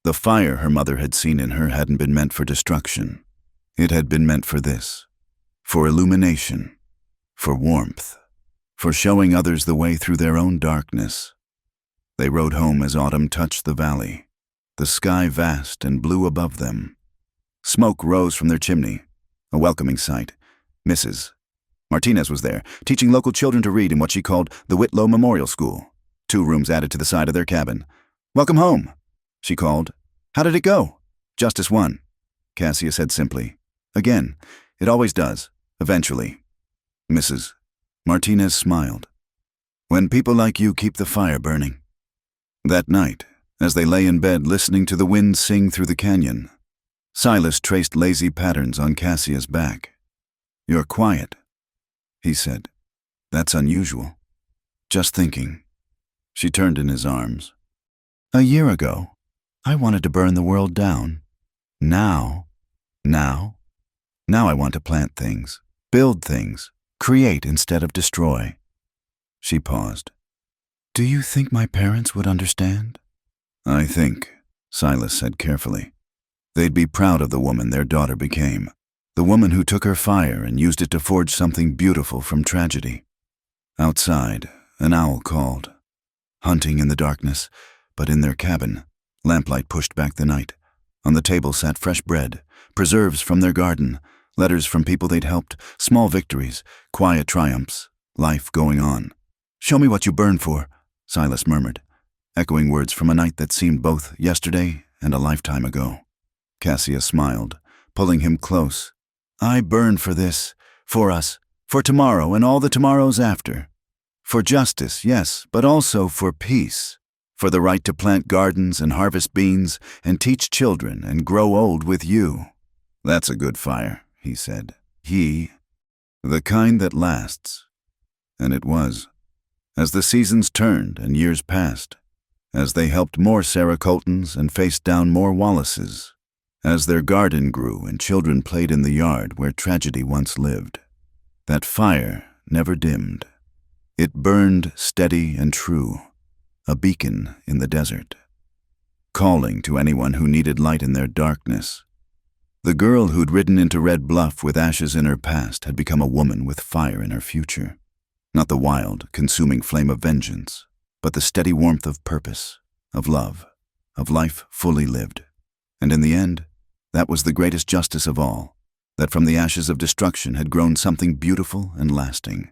The fire her mother had seen in her hadn't been meant for destruction. It had been meant for this, for illumination, for warmth, for showing others the way through their own darkness. They rode home as autumn touched the valley, the sky vast and blue above them. Smoke rose from their chimney, a welcoming sight. Mrs. Martinez was there, teaching local children to read in what she called the Whitlow Memorial School, 2 rooms added to the side of their cabin. "Welcome home," she called. "How did it go?" "Justice won," Cassia said simply. "Again, it always does, eventually." Mrs. Martinez smiled. "When people like you keep the fire burning." That night, as they lay in bed listening to the wind sing through the canyon, Silas traced lazy patterns on Cassia's back. "You're quiet." he said. That's unusual. Just thinking. She turned in his arms. A year ago, I wanted to burn the world down. Now I want to plant things, build things, create instead of destroy. She paused. Do you think my parents would understand? I think, Silas said carefully, they'd be proud of the woman their daughter became, the woman who took her fire and used it to forge something beautiful from tragedy. Outside, an owl called. Hunting in the darkness, but in their cabin, lamplight pushed back the night. On the table sat fresh bread, preserves from their garden, letters from people they'd helped, small victories, quiet triumphs, life going on. Show me what you burn for, Silas murmured, echoing words from a night that seemed both yesterday and a lifetime ago. Cassia smiled, pulling him close. I burn for this, for us, for tomorrow and all the tomorrows after. For justice, yes, but also for peace. For the right to plant gardens and harvest beans and teach children and grow old with you. That's a good fire, he said. The kind that lasts. And it was. As the seasons turned and years passed, as they helped more Sarah Coltons and faced down more Wallaces, as their garden grew and children played in the yard where tragedy once lived, that fire never dimmed. It burned steady and true, a beacon in the desert, calling to anyone who needed light in their darkness. The girl who'd ridden into Red Bluff with ashes in her past had become a woman with fire in her future. Not the wild, consuming flame of vengeance, but the steady warmth of purpose, of love, of life fully lived. And in the end, that was the greatest justice of all, that from the ashes of destruction had grown something beautiful and lasting,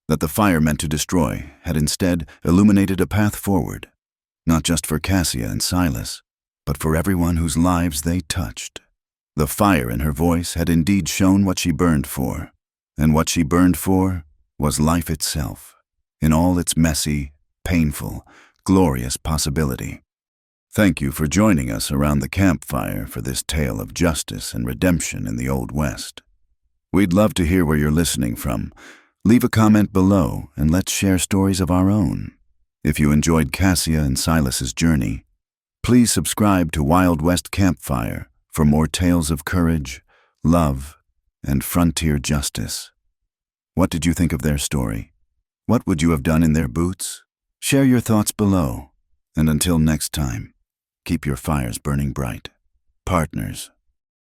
that the fire meant to destroy had instead illuminated a path forward, not just for Cassia and Silas, but for everyone whose lives they touched. The fire in her voice had indeed shown what she burned for, and what she burned for was life itself, in all its messy, painful, glorious possibility. Thank you for joining us around the campfire for this tale of justice and redemption in the Old West. We'd love to hear where you're listening from. Leave a comment below and let's share stories of our own. If you enjoyed Cassia and Silas's journey, please subscribe to Wild West Campfire for more tales of courage, love, and frontier justice. What did you think of their story? What would you have done in their boots? Share your thoughts below. And until next time, keep your fires burning bright. Partners.